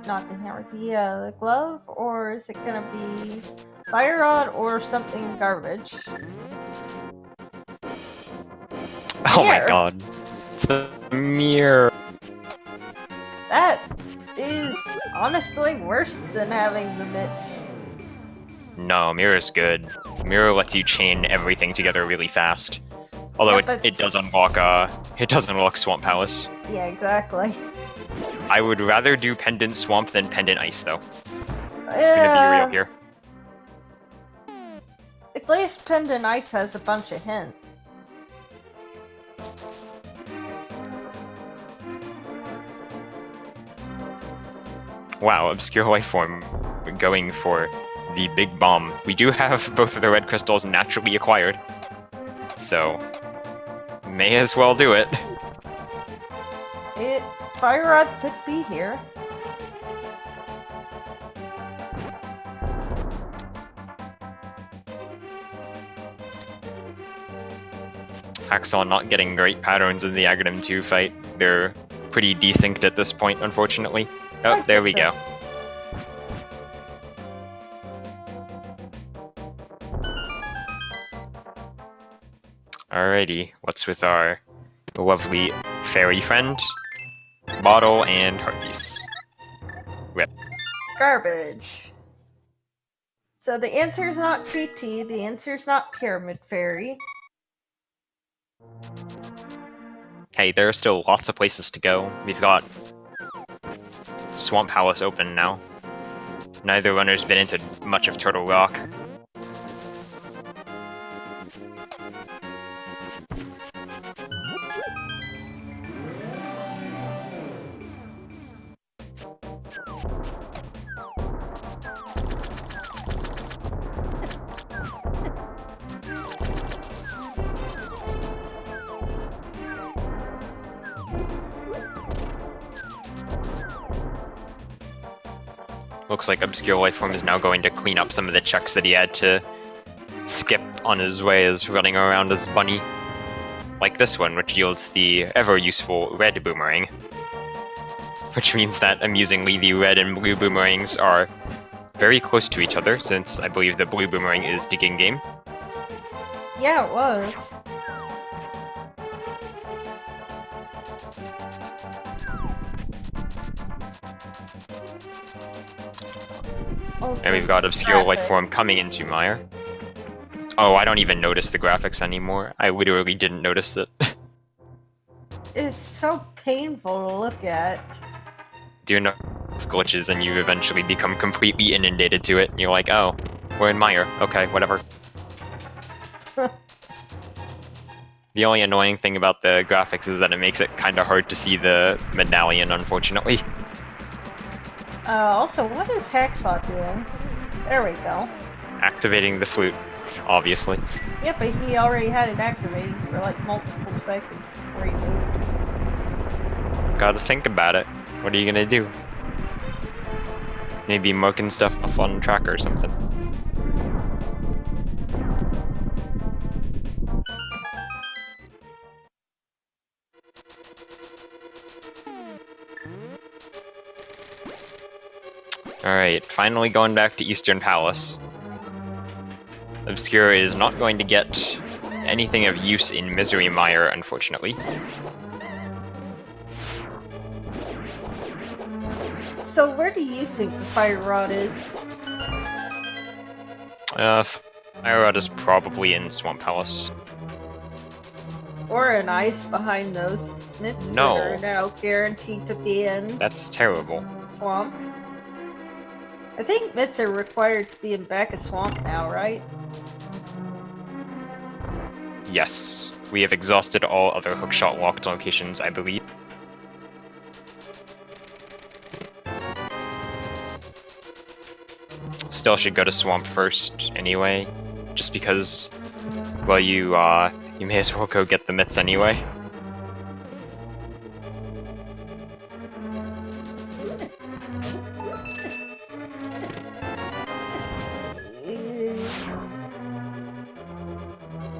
not the hammer, the glove? Or is it gonna be fire rod or something garbage? Oh my Mirror. god. It's the mirror. That is honestly worse than having the mitts. No, mirror's good. Mirror lets you chain everything together really fast. Although Yeah, but- it does unlock Swamp Palace. Yeah, exactly. I would rather do Pendant Swamp than Pendant Ice, though. Gonna be real here. At least Pinned in Ice has a bunch of hints. Wow, Obscure Lifeform going for the big bomb. We do have both of the red crystals naturally acquired, so may as well do it. Fire Rod could be here. Hacksaww not getting great patterns in the Aghanim 2 fight. They're pretty desynced at this point, unfortunately. Oh, there we go. Alrighty, what's with our lovely fairy friend? Bottle and Heartpiece. Rip. Garbage. So the answer's not PT, the answer's not Pyramid Fairy. Hey, there are still lots of places to go. We've got Swamp Palace open now. Neither runner's been into much of Turtle Rock. Looks like Obscure Lifeform is now going to clean up some of the checks that he had to skip on his way as running around as Bunny. Like this one, which yields the ever-useful red boomerang. Which means that, amusingly, the red and blue boomerangs are very close to each other, since I believe the blue boomerang is Digging Game. Yeah, it was. And we've got Obscure Lifeform coming into Mire. Oh, I don't even notice the graphics anymore. I literally didn't notice it. It's so painful to look at. Do enough glitches and you eventually become completely inundated to it, and you're like, oh, we're in Mire. Okay, whatever. The only annoying thing about the graphics is that it makes it kind of hard to see the medallion, unfortunately. Also, what is Hacksaww doing? There we go. Activating the flute, obviously. Yeah, but he already had it activated for like multiple seconds before he moved. Gotta think about it. What are you gonna do? Maybe marking stuff off on track or something. Alright, finally going back to Eastern Palace. Obscure is not going to get anything of use in Misery Mire, unfortunately. So where do you think the Fire Rod is? Fire Rod is probably in Swamp Palace. Or an ice behind those nits No. that are now guaranteed to be in That's terrible. Swamp. I think mitts are required to be in back of Swamp now, right? Yes. We have exhausted all other hookshot locked locations, I believe. Still should go to Swamp first, anyway. Just because, well, you may as well go get the mitts anyway.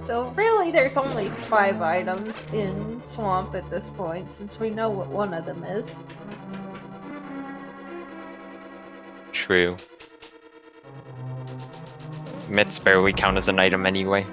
So really, there's only 5 items in Swamp at this point, since we know what one of them is. True. Mitts barely count as an item anyway.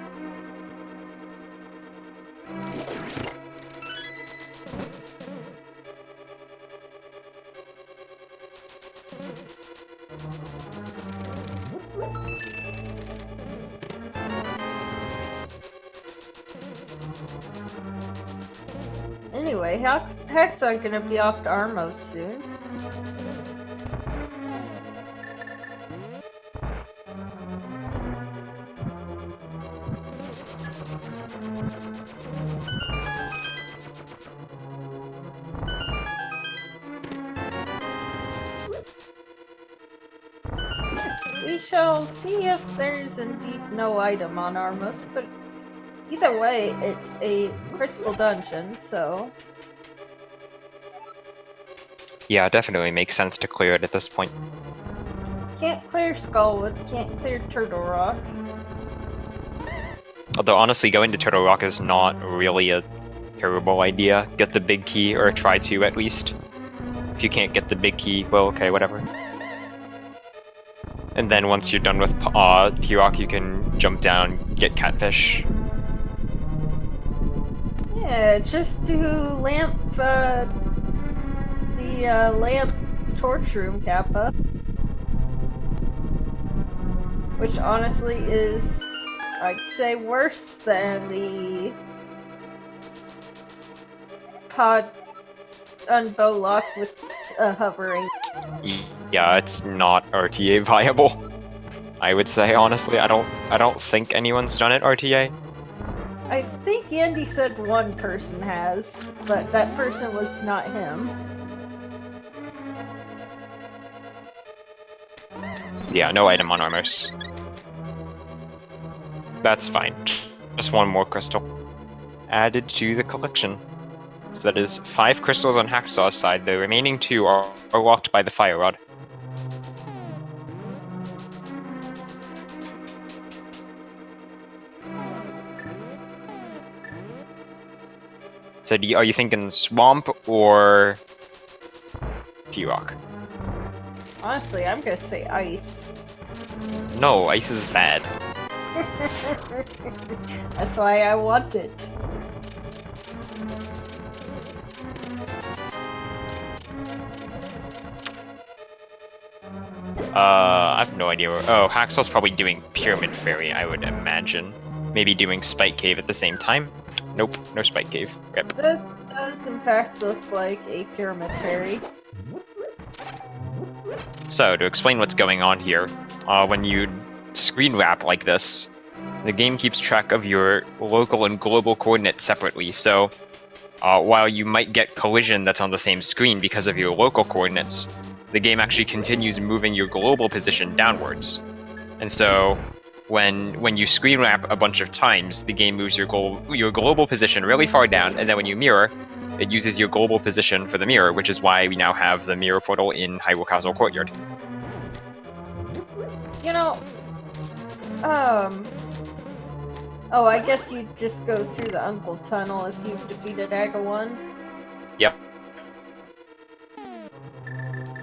Anyway, Hacksaww gonna be off to Armos soon. shall see if there's indeed no item on Armos, but either way, it's a crystal dungeon, so... Yeah, it definitely makes sense to clear it at this point. Can't clear Skullwoods, can't clear Turtle Rock. Although honestly, going to Turtle Rock is not really a terrible idea. Get the big key, or try to at least. If you can't get the big key, well, okay, whatever. And then once you're done with T-Rock, you can jump down, get Catfish. Yeah, just do lamp, lamp torch room Kappa. Which honestly is, I'd say, worse than the pod unbowlock with hovering. Yeah, it's not RTA viable. I would say, honestly, I don't think anyone's done it RTA. I think Andy said one person has, but that person was not him. Yeah, no item on Armos. That's fine. Just one more crystal added to the collection. So that is 5 crystals on Hacksaw's side. The remaining 2 are locked by the fire rod. So are you thinking swamp or T-Rock? Honestly, I'm gonna say ice. No, ice is bad. That's why I want it. I have no idea where... Oh, Hacksaw's probably doing Pyramid Fairy, I would imagine. Maybe doing Spike Cave at the same time. Nope, no Spike Cave. Rip. This does in fact look like a pyramid fairy. So, to explain what's going on here, when you screen wrap like this, the game keeps track of your local and global coordinates separately, so while you might get collision that's on the same screen because of your local coordinates, the game actually continues moving your global position downwards. And so, when you screen wrap a bunch of times, the game moves your global position really far down, and then when you mirror, it uses your global position for the mirror, which is why we now have the mirror portal in Hyrule Castle Courtyard. You know, oh, I guess you just go through the Uncle Tunnel if you've defeated Aga 1. Yep.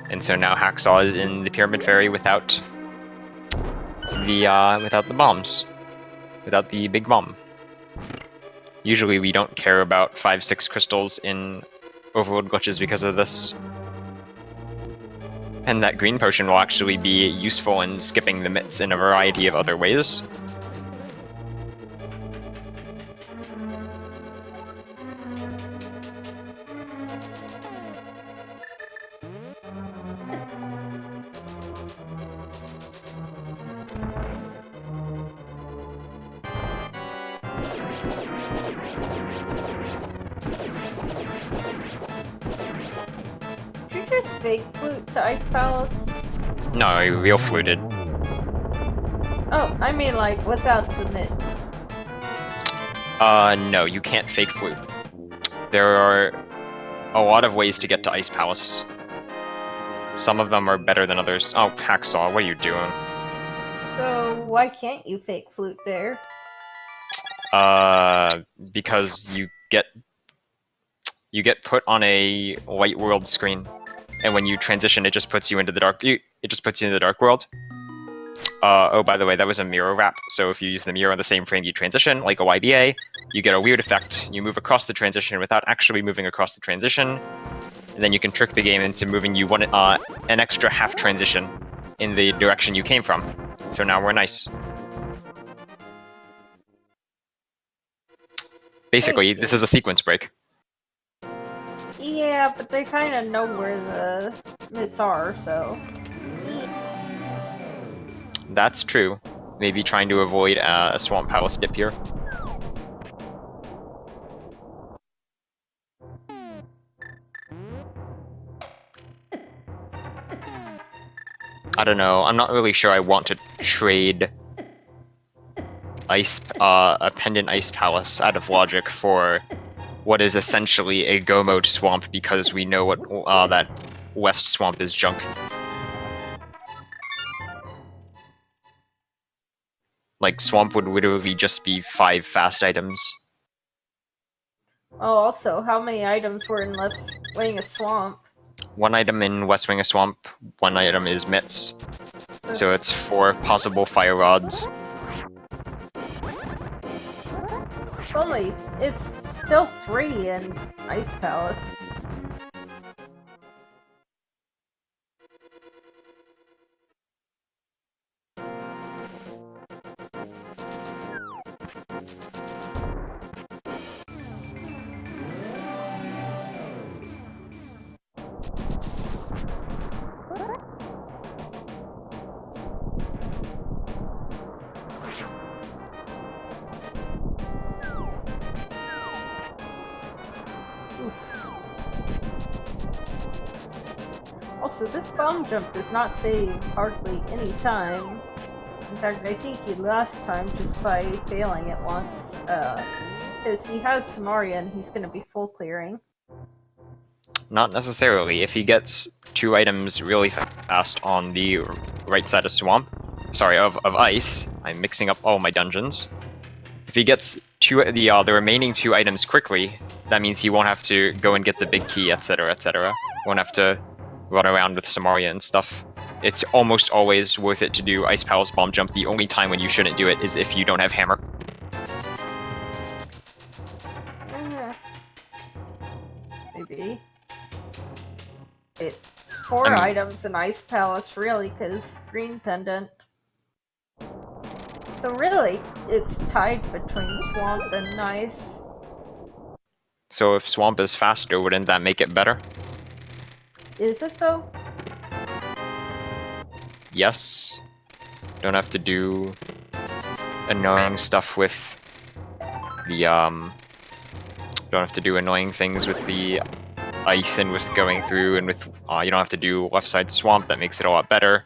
And so now Hacksaww is in the Pyramid Fairy without the bombs. Without the big bomb. Usually we don't care about 5-6 crystals in Overworld glitches because of this. And that green potion will actually be useful in skipping the mitts in a variety of other ways. Did you just fake flute to Ice Palace? No, I real fluted. Oh, I mean like without the mitts. No, you can't fake flute. There are a lot of ways to get to Ice Palace. Some of them are better than others. Oh, Hacksaww, what are you doing? So why can't you fake flute there? Because you get put on a light world screen, and when you transition, it just puts you into the dark. It just puts you in the dark world. Oh, by the way, that was a mirror wrap. So if you use the mirror on the same frame you transition, like a YBA, you get a weird effect. You move across the transition without actually moving across the transition, and then you can trick the game into moving you an extra half transition in the direction you came from. So now we're nice. Basically, this is a sequence break. Yeah, but they kind of know where the mitts are, so... That's true. Maybe trying to avoid a Swamp Palace dip here. I don't know. I'm not really sure I want to trade a pendant ice palace out of logic for what is essentially a go mode swamp, because we know what that west swamp is junk. Like, swamp would literally just be 5 fast items. Oh, also, how many items were in Left Wing of Swamp? 1 item in West Wing of Swamp, 1 item is Mitts. So it's 4 possible fire rods. It's still 3 in Ice Palace. Also, this bomb jump does not save hardly any time. In fact, I think he lost time just by failing it once. Because he has Samaria and he's going to be full clearing. Not necessarily. If he gets 2 items really fast on the right side of swamp, sorry, of ice, I'm mixing up all my dungeons. If he gets the remaining 2 items quickly, that means he won't have to go and get the big key, etc., etc. Won't have to run around with Samaria and stuff. It's almost always worth it to do Ice Palace Bomb Jump. The only time when you shouldn't do it is if you don't have Hammer. Maybe. It's 4 items in Ice Palace, really, because Green Pendant. So really, it's tied between Swamp and Ice. So if Swamp is faster, wouldn't that make it better? Is it, though? Yes. Don't have to do annoying stuff with the, don't have to do annoying things with the ice and with going through, and with, you don't have to do left side swamp. That makes it a lot better.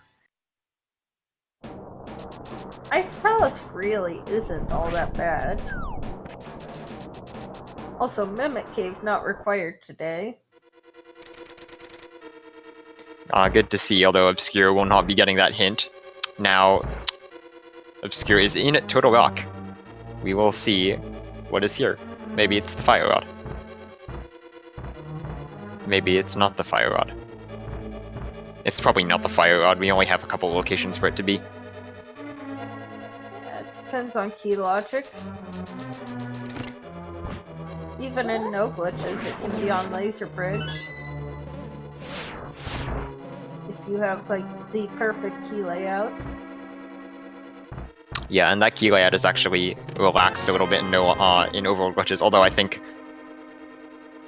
Ice Palace really isn't all that bad. Also, Mimic Cave not required today. Good to see, although Obscure will not be getting that hint. Now, Obscure is in Total Rock. We will see what is here. Maybe it's the Fire Rod. Maybe it's not the Fire Rod. It's probably not the Fire Rod. We only have a couple locations for it to be. Yeah, it depends on key logic. Even in no glitches, it can be on Laser Bridge. If you have, like, the perfect key layout. Yeah, and that key layout is actually relaxed a little bit in Overworld glitches, although I think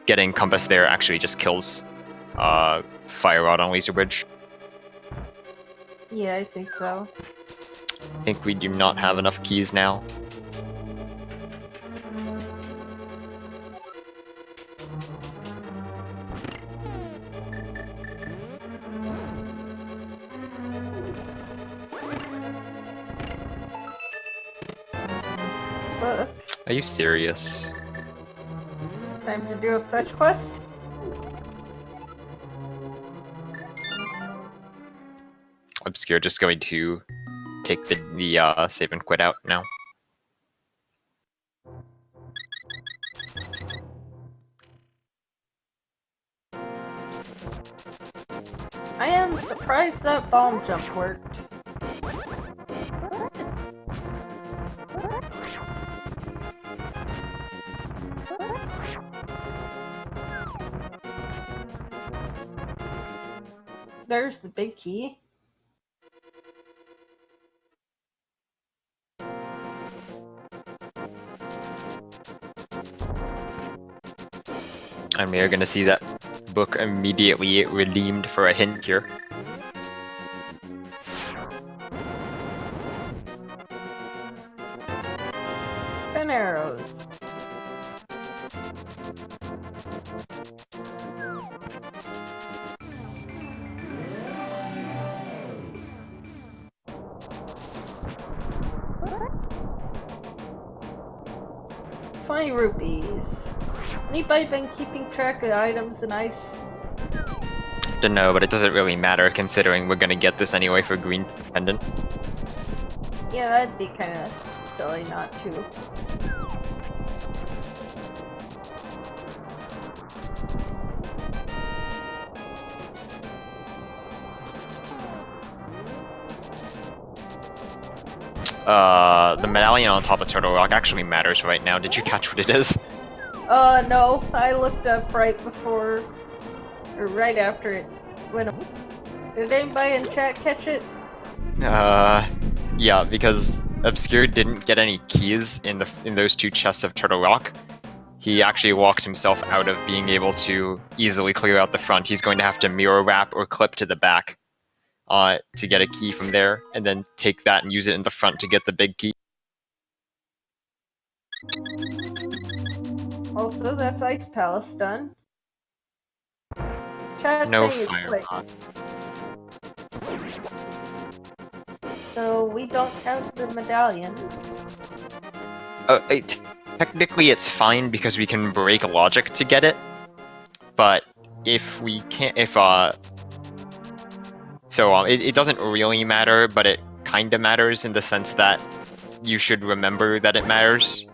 getting Compass there actually just kills Fire Rod on Laser Bridge. Yeah, I think so. I think we do not have enough keys now. Book. Are you serious? Time to do a fetch quest? Obscure just going to take the save and quit out now. I am surprised that bomb jump worked. There's the big key. And we are going to see that book immediately redeemed for a hint here. Arrows. 20 rupees. Anybody been keeping track of items in ice? Don't know, but it doesn't really matter considering we're gonna get this anyway for green pendant. Yeah, that'd be kind of silly not to. The medallion on top of Turtle Rock actually matters right now. Did you catch what it is? No, I looked up right before, or right after it went up. Did anybody in chat catch it? Yeah, because Obscure didn't get any keys in those two chests of Turtle Rock. He actually walked himself out of being able to easily clear out the front. He's going to have to mirror wrap or clip to the back to get a key from there, and then take that and use it in the front to get the big key. Also, that's Ice Palace done. Chat No saying it's fire quick. pot. So we don't have the medallion. Technically it's fine because we can break logic to get it, but if we can't, it doesn't really matter, but it kinda matters in the sense that you should remember that it matters.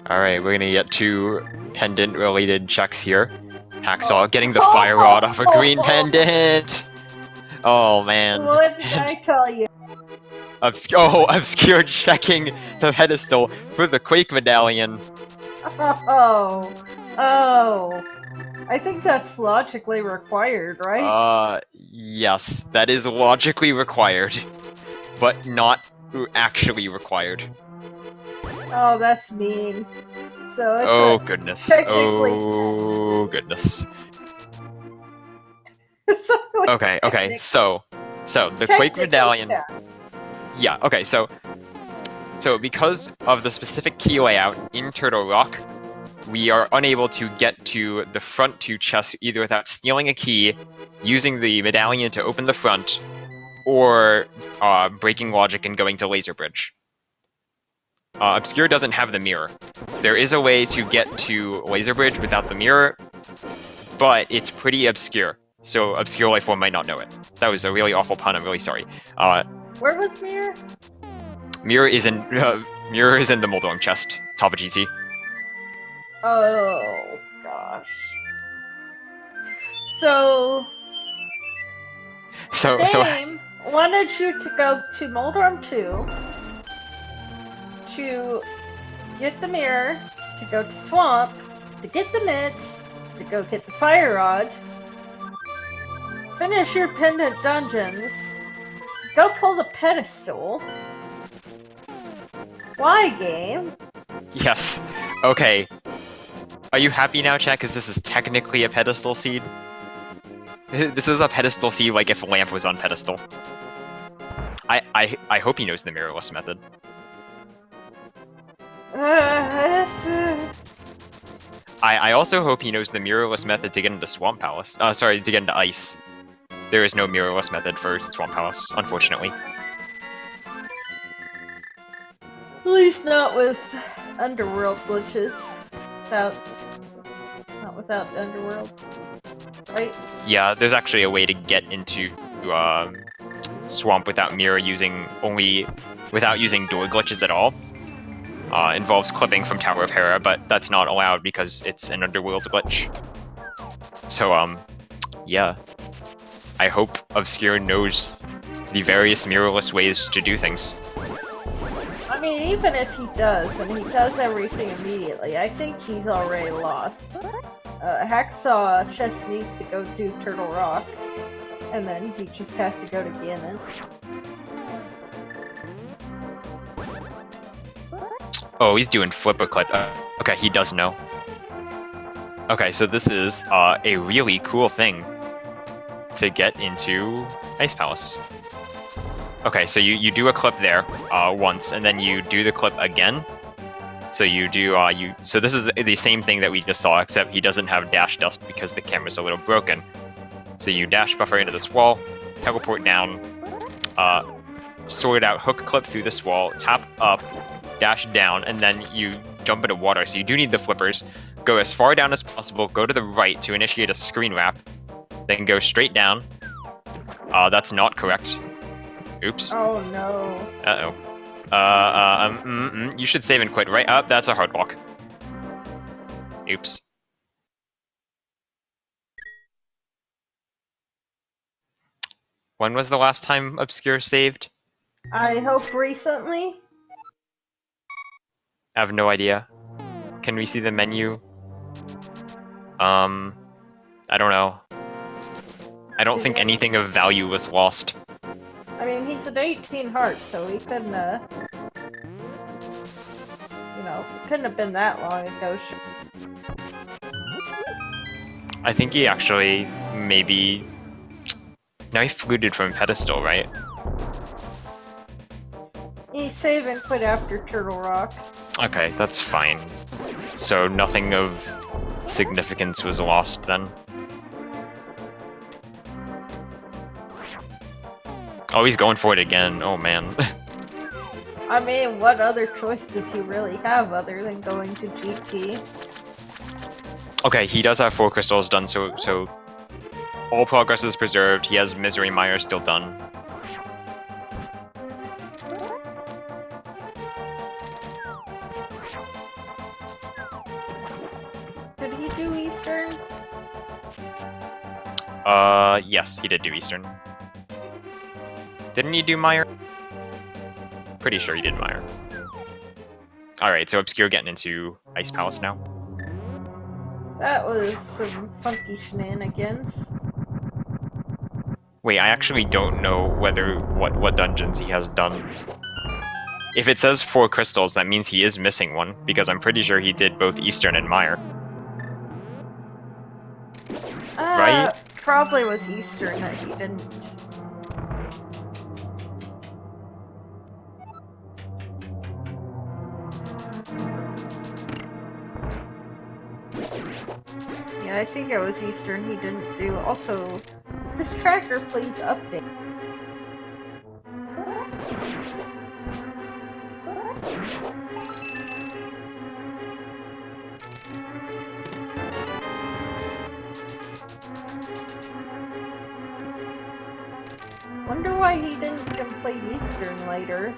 Alright, we're gonna get two pendant-related checks here. Hacksaww getting the fire rod off a green pendant! Oh man. What did I tell you? Obscure checking the pedestal for the Quake medallion. Oh. I think that's logically required, right? Yes, that is logically required, but not actually required. Oh, that's mean. So it's Oh goodness. technically- Oh goodness. so Okay, so the Quake medallion. Yeah, okay, so because of the specific key layout in Turtle Rock, we are unable to get to the front two chests either without stealing a key, using the medallion to open the front, or breaking logic and going to Laser Bridge. Obscure doesn't have the mirror. There is a way to get to Laser Bridge without the mirror, but it's pretty obscure, so ObscureLifeForm might not know it. That was a really awful pun, I'm really sorry. Where was Mirror? Mirror is in the Moldorm chest, top of GT. Oh, gosh. So game wanted you to go to Moldorm 2 to get the mirror, to go to Swamp, to get the mitts, to go get the fire rod, finish your pendant dungeons, go pull the pedestal. Why, game? Yes. Okay. Are you happy now, chat? Because this is technically a pedestal seed. This is a pedestal seed, like if Lamp was on pedestal. I hope he knows the mirrorless method. I also hope he knows the mirrorless method to get into Swamp Palace. Sorry, to get into Ice. There is no mirrorless method for Swamp Palace, unfortunately. At least not with Underworld glitches. Not without Underworld. Right? Yeah, there's actually a way to get into Swamp without mirror without using door glitches at all. Involves clipping from Tower of Hera, but that's not allowed because it's an Underworld glitch. So, yeah. I hope Obscure knows the various mirrorless ways to do things. I mean, even if he does, and he does everything immediately, I think he's already lost. Hacksaww just needs to go do Turtle Rock, and then he just has to go to Ganon. Oh, he's doing flipper clip. Okay, he does know. Okay, so this is a really cool thing to get into Ice Palace. Okay, so you do a clip there once, and then you do the clip again So you do so this is the same thing that we just saw, except he doesn't have dash dust because the camera's a little broken. So you dash buffer into this wall, teleport down, sort out hook clip through this wall, tap up, dash down, and then you jump into water. So you do need the flippers. Go as far down as possible, go to the right to initiate a screen wrap, then go straight down. That's not correct. Oops. Oh no. Uh-oh. You should save and quit right up. That's a hard walk. Oops. When was the last time Obscure saved? I hope recently. I have no idea. Can we see the menu? I don't know. I don't think anything of value was lost. I mean, he's at 18 hearts, so he couldn't, couldn't have been that long ago. I think he actually maybe... Now he fluted from pedestal, right? He save and quit after Turtle Rock. Okay, that's fine. So nothing of significance was lost then? Oh, he's going for it again. Oh, man. I mean, what other choice does he really have other than going to GT? Okay, he does have 4 crystals done, so all progress is preserved. He has Misery Mire still done. Did he do Eastern? Yes, he did do Eastern. Didn't he do Mire? Pretty sure he did Mire. Alright, so Obscure getting into Ice Palace now. That was some funky shenanigans. Wait, I actually don't know what dungeons he has done. If it says 4 crystals, that means he is missing one, because I'm pretty sure he did both Eastern and Mire. Right? Probably was Eastern that he didn't. Yeah, I think it was Eastern he didn't do. Also, this tracker please update. Wonder why he didn't complete Eastern later.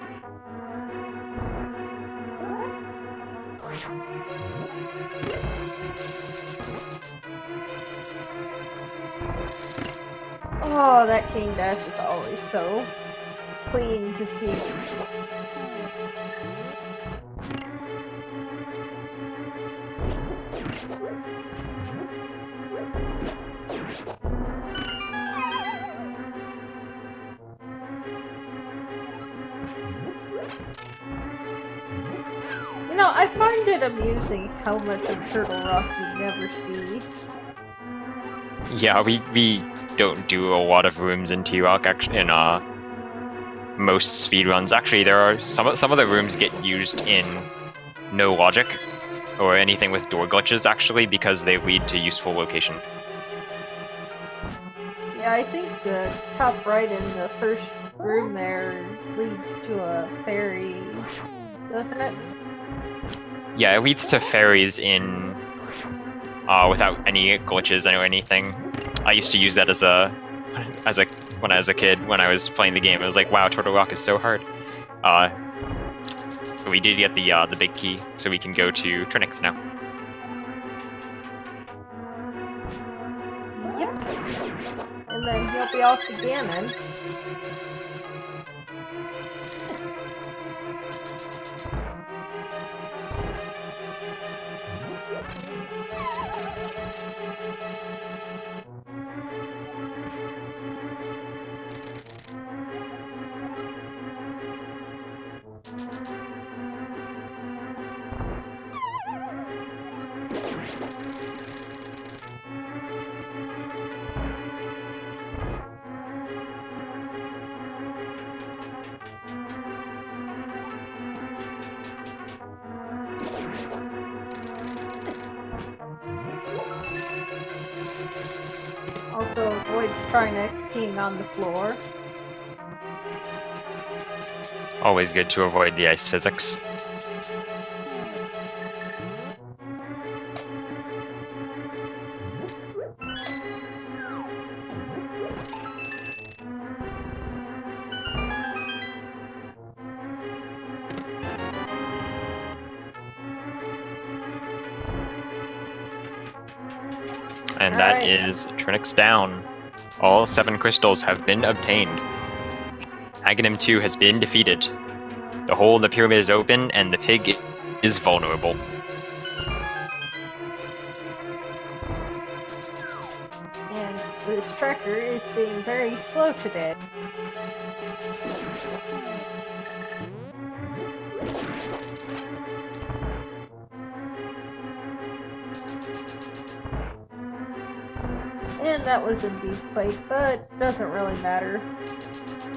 Oh, that King Dash is always so clean to see. You know, I find it amusing how much of Turtle Rock you never see. Yeah, we don't do a lot of rooms in T-Rock actually in most speedruns. Actually, there are some of the rooms get used in no logic or anything with door glitches actually because they lead to useful location. Yeah, I think the top right in the first room there leads to a ferry, doesn't it? Yeah, it leads to ferries in without any glitches or anything. I used to use that when I was a kid when I was playing the game. I was like, wow, Turtle Rock is so hard. We did get the big key, so we can go to Trinix now. Yep. And then he'll be off to Ganon. avoids Trinex peeing on the floor. Always good to avoid the ice physics. And that Alright. is Trinix down. All 7 crystals have been obtained. Aghanim 2 has been defeated. The hole in the pyramid is open, and the pig is vulnerable. And this tracker is being very slow today. And that was indeed quake, but doesn't really matter.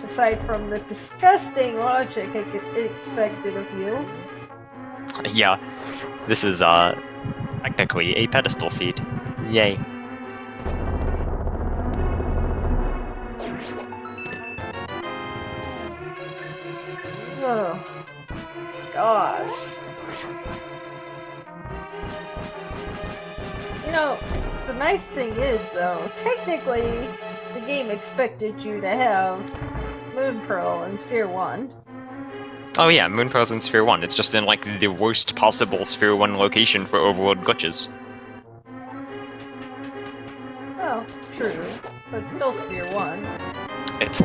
Aside from the disgusting logic I expected of you. Yeah, this is technically a pedestal seat. Yay. Ugh. Gosh. You know, the nice thing is, though, technically, the game expected you to have Moon Pearl in Sphere 1. Oh yeah, Moon Pearl's in Sphere 1. It's just in like the worst possible Sphere 1 location for Overworld glitches. Oh, true. But still Sphere 1. It's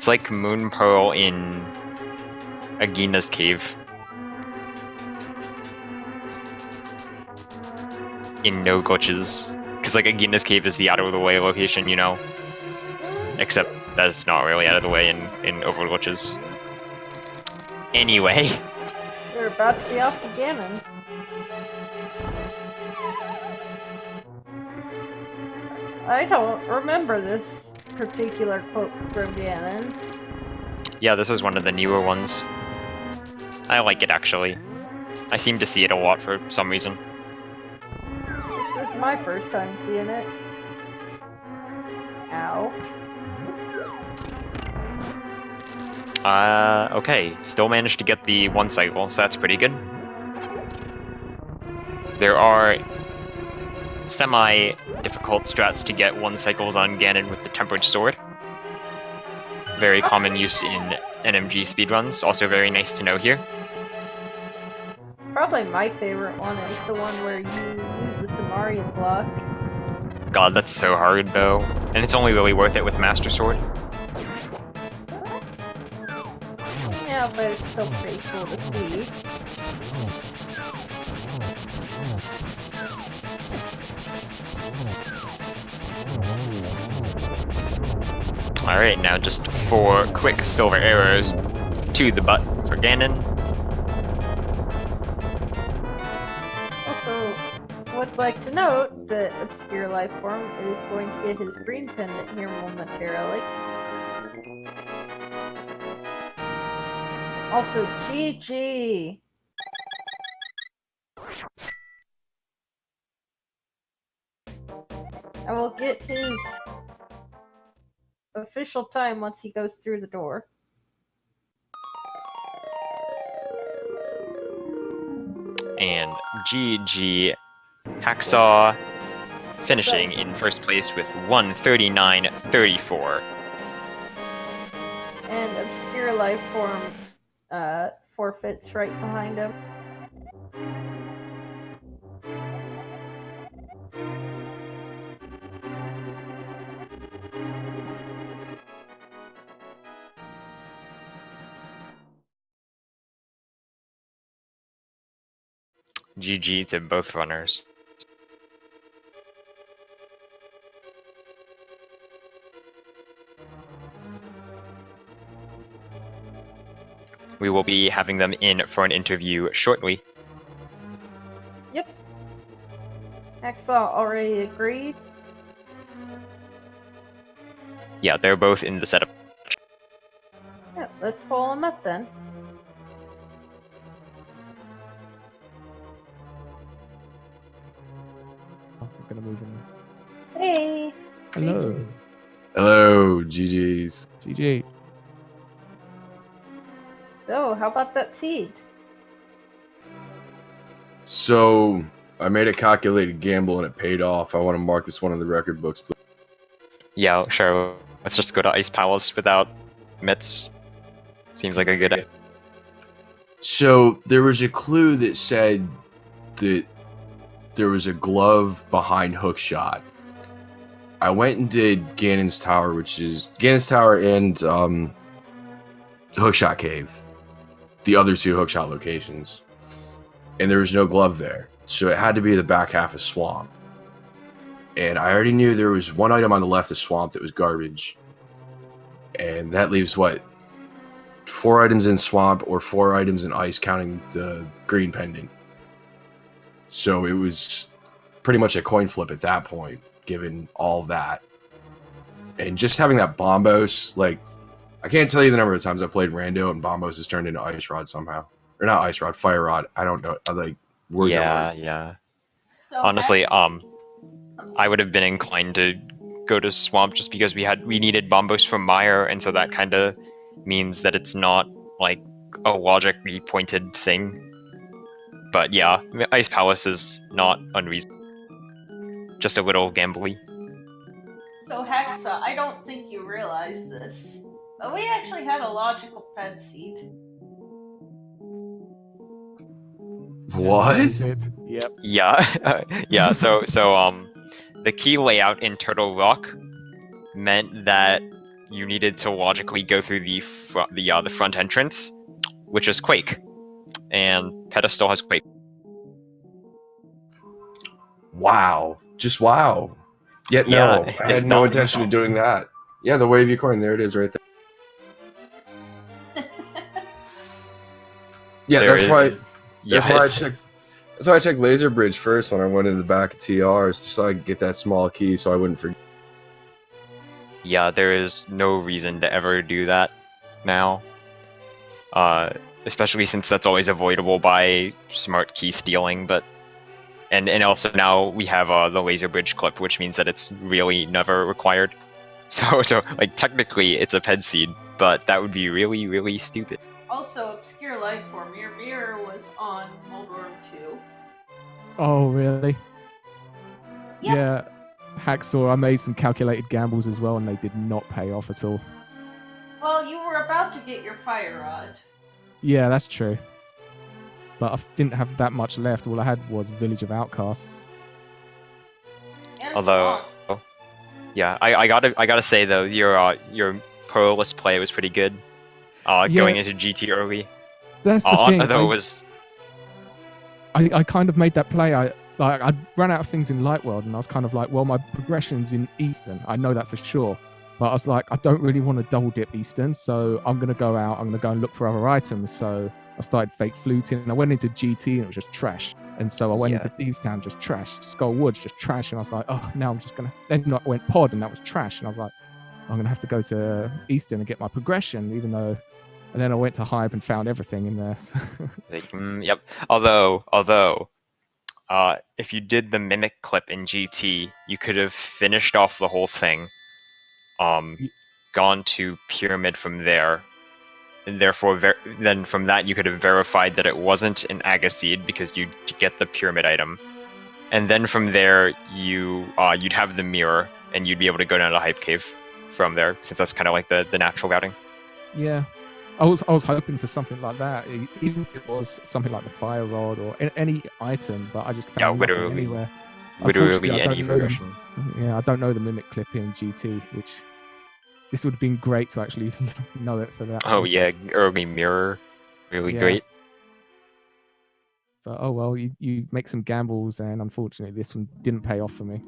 like Moon Pearl in Agina's cave. In no glitches. Because like Agina's cave is the out of the way location, you know? Except that's not really out of the way in Overworld glitches. Anyway. We're about to be off to Ganon. I don't remember this particular quote from Ganon. Yeah, this is one of the newer ones. I like it actually. I seem to see it a lot for some reason. This is my first time seeing it. Ow. Okay. Still managed to get the 1 cycle, so that's pretty good. There are semi-difficult strats to get 1 cycles on Ganon with the Tempered Sword. Very common use in NMG speedruns, also very nice to know here. Probably my favorite one is the one where you use the Samarian block. God, that's so hard though. And it's only really worth it with Master Sword. Yeah, but it's still pretty cool to see. Alright, now just 4 quick silver arrows to the butt for Ganon. Also, would like to note that ObscureLifeForm is going to get his green pendant here momentarily. Also, GG! I will get his official time once he goes through the door. And GG Hacksaww finishing in first place with 139.34. And ObscureLifeForm forfeits right behind him. GG to both runners. We will be having them in for an interview shortly. Yep. Hacksaww already agreed. Yeah, they're both in the setup. Yeah, let's pull him up then. I'm gonna move in. Hey! Hello. GG. Hello, GG's. GG. So, how about that seed? So I made a calculated gamble and it paid off. I want to mark this one in the record books, please. Yeah, sure. Let's just go to Ice Palace without mitts. Seems like a good idea. So there was a clue that said that there was a glove behind Hookshot. I went and did Ganon's Tower, which is Ganon's Tower and Hookshot Cave, the other two Hookshot locations, and there was no glove there, so it had to be the back half of Swamp. And I already knew there was one item on the left of Swamp that was garbage, and that leaves what, 4 items in Swamp or 4 items in Ice, counting the green pendant. So it was pretty much a coin flip at that point, given all that. And just having that Bombos, like, I can't tell you the number of times I played Rando and Bombos has turned into Ice Rod somehow. Or not Ice Rod, Fire Rod. I don't know. Like, words are Yeah, hard. yeah. So Honestly, Hax- I would have been inclined to go to Swamp just because we needed Bombos from Meyer, and so that kind of means that it's not like a logically pointed thing. But yeah, Ice Palace is not unreasonable. Just a little gambly. So Hacksaww, I don't think you realize this, but we actually had a logical ped seat. What? Yep. Yeah, yeah. So the key layout in Turtle Rock meant that you needed to logically go through the front entrance, which is Quake, and Pedestal has Quake. Wow. Just wow. Yet no, Yeah, I it's had no not intention of reasonable. doing that. Yeah, the wavy coin, there it is right there. Yeah, There that's why. is- yeah, That's why I it's- checked. That's why I checked Laser Bridge first when I went into the back of TRs, so I could get that small key, so I wouldn't forget. Yeah, there is no reason to ever do that now. Especially since that's always avoidable by smart key stealing, but and also now we have the laser bridge clip, which means that it's really never required. So like technically it's a ped seed, but that would be really, really stupid. Also, ObscureLifeForm, your mirror was on Moldorm 2. Oh, really? Yep. Yeah. Hacksaw, I made some calculated gambles as well, and they did not pay off at all. Well, you were about to get your fire rod. Yeah, that's true. But I didn't have that much left. All I had was Village of Outcasts. And Although, Swamp. yeah, I gotta say though, your Pearless play was pretty good. Going into GT early. That's the thing. Though it was I kind of made that play. I ran out of things in Light World, and I was kind of like, well, my progression's in Eastern. I know that for sure. But I was like, I don't really want to double dip Eastern, so I'm going to go out. I'm going to go and look for other items. So I started fake fluting, and I went into GT, and it was just trash. And so I went Yeah. into Thieves Town, just trash. Skull Woods, just trash. And I was like, oh, now I'm just going to... Then I went Pod, and that was trash. And I was like, I'm going to have to go to Eastern and get my progression, even though... And then I went to Hype and found everything in there. like, yep. Although, if you did the mimic clip in GT, you could have finished off the whole thing, gone to Pyramid from there, and therefore then from that you could have verified that it wasn't an Agaseed because you'd get the Pyramid item, and then from there you'd have the mirror and you'd be able to go down to Hype Cave from there, since that's kind of like the natural routing. Yeah, I was hoping for something like that, even if it was something like the fire rod or any item, but I just found nothing literally. anywhere. Literally Unfortunately, I any don't know progression. Yeah, I don't know the mimic clip in GT, which this would have been great to actually know it for that. Oh honest. yeah, early mirror, really Yeah. great. But oh well, you make some gambles, and unfortunately, this one didn't pay off for me.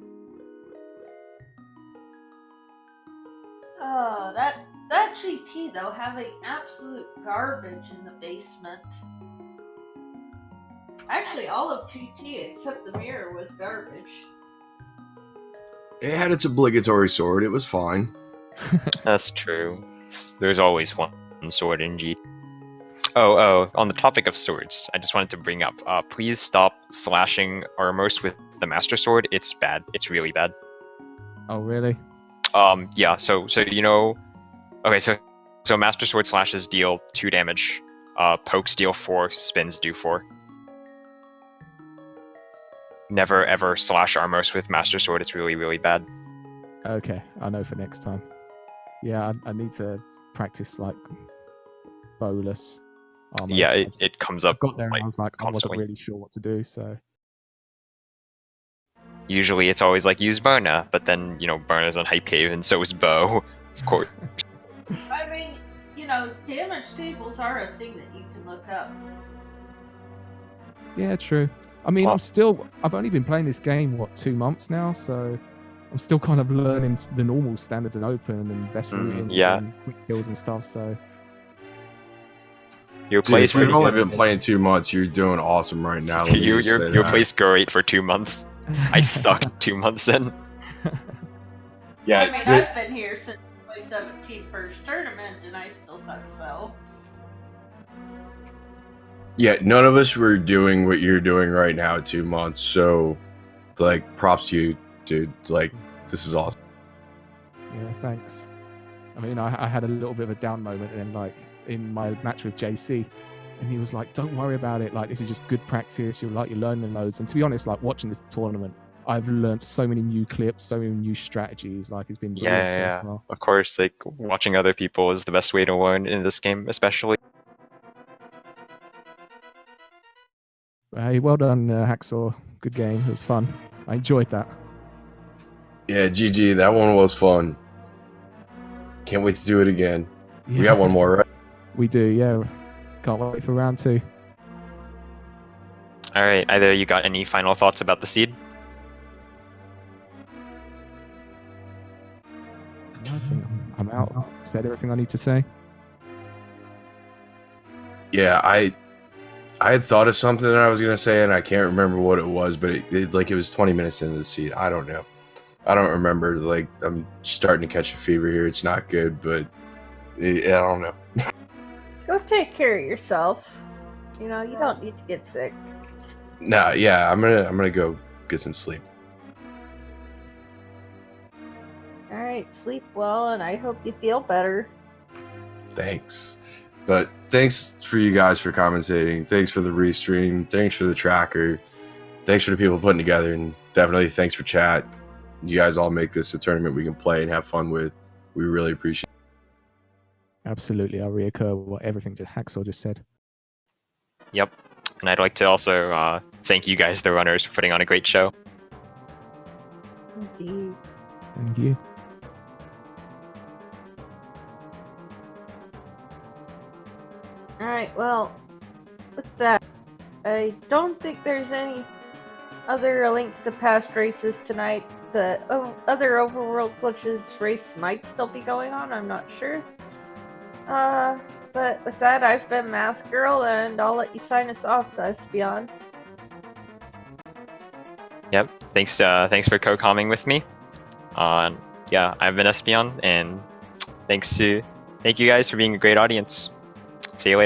Oh, that GT though, having absolute garbage in the basement. Actually, all of GT except the mirror was garbage. It had its obligatory sword. It was fine. That's true. There's always one sword in G. Oh, on the topic of swords, I just wanted to bring up, please stop slashing armors with the Master Sword. It's bad. It's really bad. Oh really? Yeah. So you know, okay. So Master Sword slashes deal 2 damage. Pokes deal 4. Spins do 4. Never ever slash Armos with Master Sword. It's really really bad. Okay, I know for next time. Yeah, I need to practice like bowless armors. Yeah, I just- it comes I up got there like and I was like, I wasn't constantly. really sure what to do. So Usually it's always like use Burner, but then you know Burner's on Hype Cave and so is Bow, of course. I mean, you know, damage tables are a thing that you can look up. yeah, true. I mean, Well- I've only been playing this game, what, 2 months now, so I'm still kind of learning the normal standards and open and best routings yeah. and quick kills and stuff, so Your Dude, play's if you've pretty only good. been playing 2 months, you're doing awesome right now. Let me Your just say your that. play's great for 2 months. I sucked 2 months in. Yeah, I mean, the- I've been here since 2017 first tournament, and I still suck. So yeah, none of us were doing what you're doing right now at 2 months. So, like, props to you, dude. Like, this is awesome. yeah, thanks. I mean, I had a little bit of a down moment and like in my match with JC, and he was like, "Don't worry about it. Like, this is just good practice. You're learning loads." And to be honest, like watching this tournament, I've learned so many new clips, so many new strategies. Like, it's been brilliant Yeah, so far. of course. Like watching other people is the best way to learn in this game, especially. Hey, well done, Hacksaww. Good game. It was fun. I enjoyed that. Yeah, GG, that one was fun. Can't wait to do it again. We got one more, right? We do, yeah. Can't wait for round 2. All right. Either you got any final thoughts about the seed? I think I'm out. Said everything I need to say. Yeah, I had thought of something that I was gonna say, and I can't remember what it was, but it was 20 minutes into the seed. I don't know. I don't remember. Like, I'm starting to catch a fever here. It's not good, but I don't know. go take care of yourself. You know, you don't need to get sick. Nah, yeah, I'm gonna go get some sleep. All right, sleep well, and I hope you feel better. Thanks. But thanks for you guys for commentating. Thanks for the restream. Thanks for the tracker. Thanks for the people putting together, and definitely thanks for chat. You guys all make this a tournament we can play and have fun with. We really appreciate it. Absolutely, I'll reoccur what everything Hacksaww just said. Yep. And I'd like to also thank you guys, the runners, for putting on a great show. Indeed. Thank you. All right, well, with that, I don't think there's any other links to past races tonight. The other Overworld glitches race might still be going on, I'm not sure. But with that, I've been Math Girl, and I'll let you sign us off, Espion. Yep. Thanks for co-comming with me. Yeah, I've been Espion, and thank you guys for being a great audience. See you later.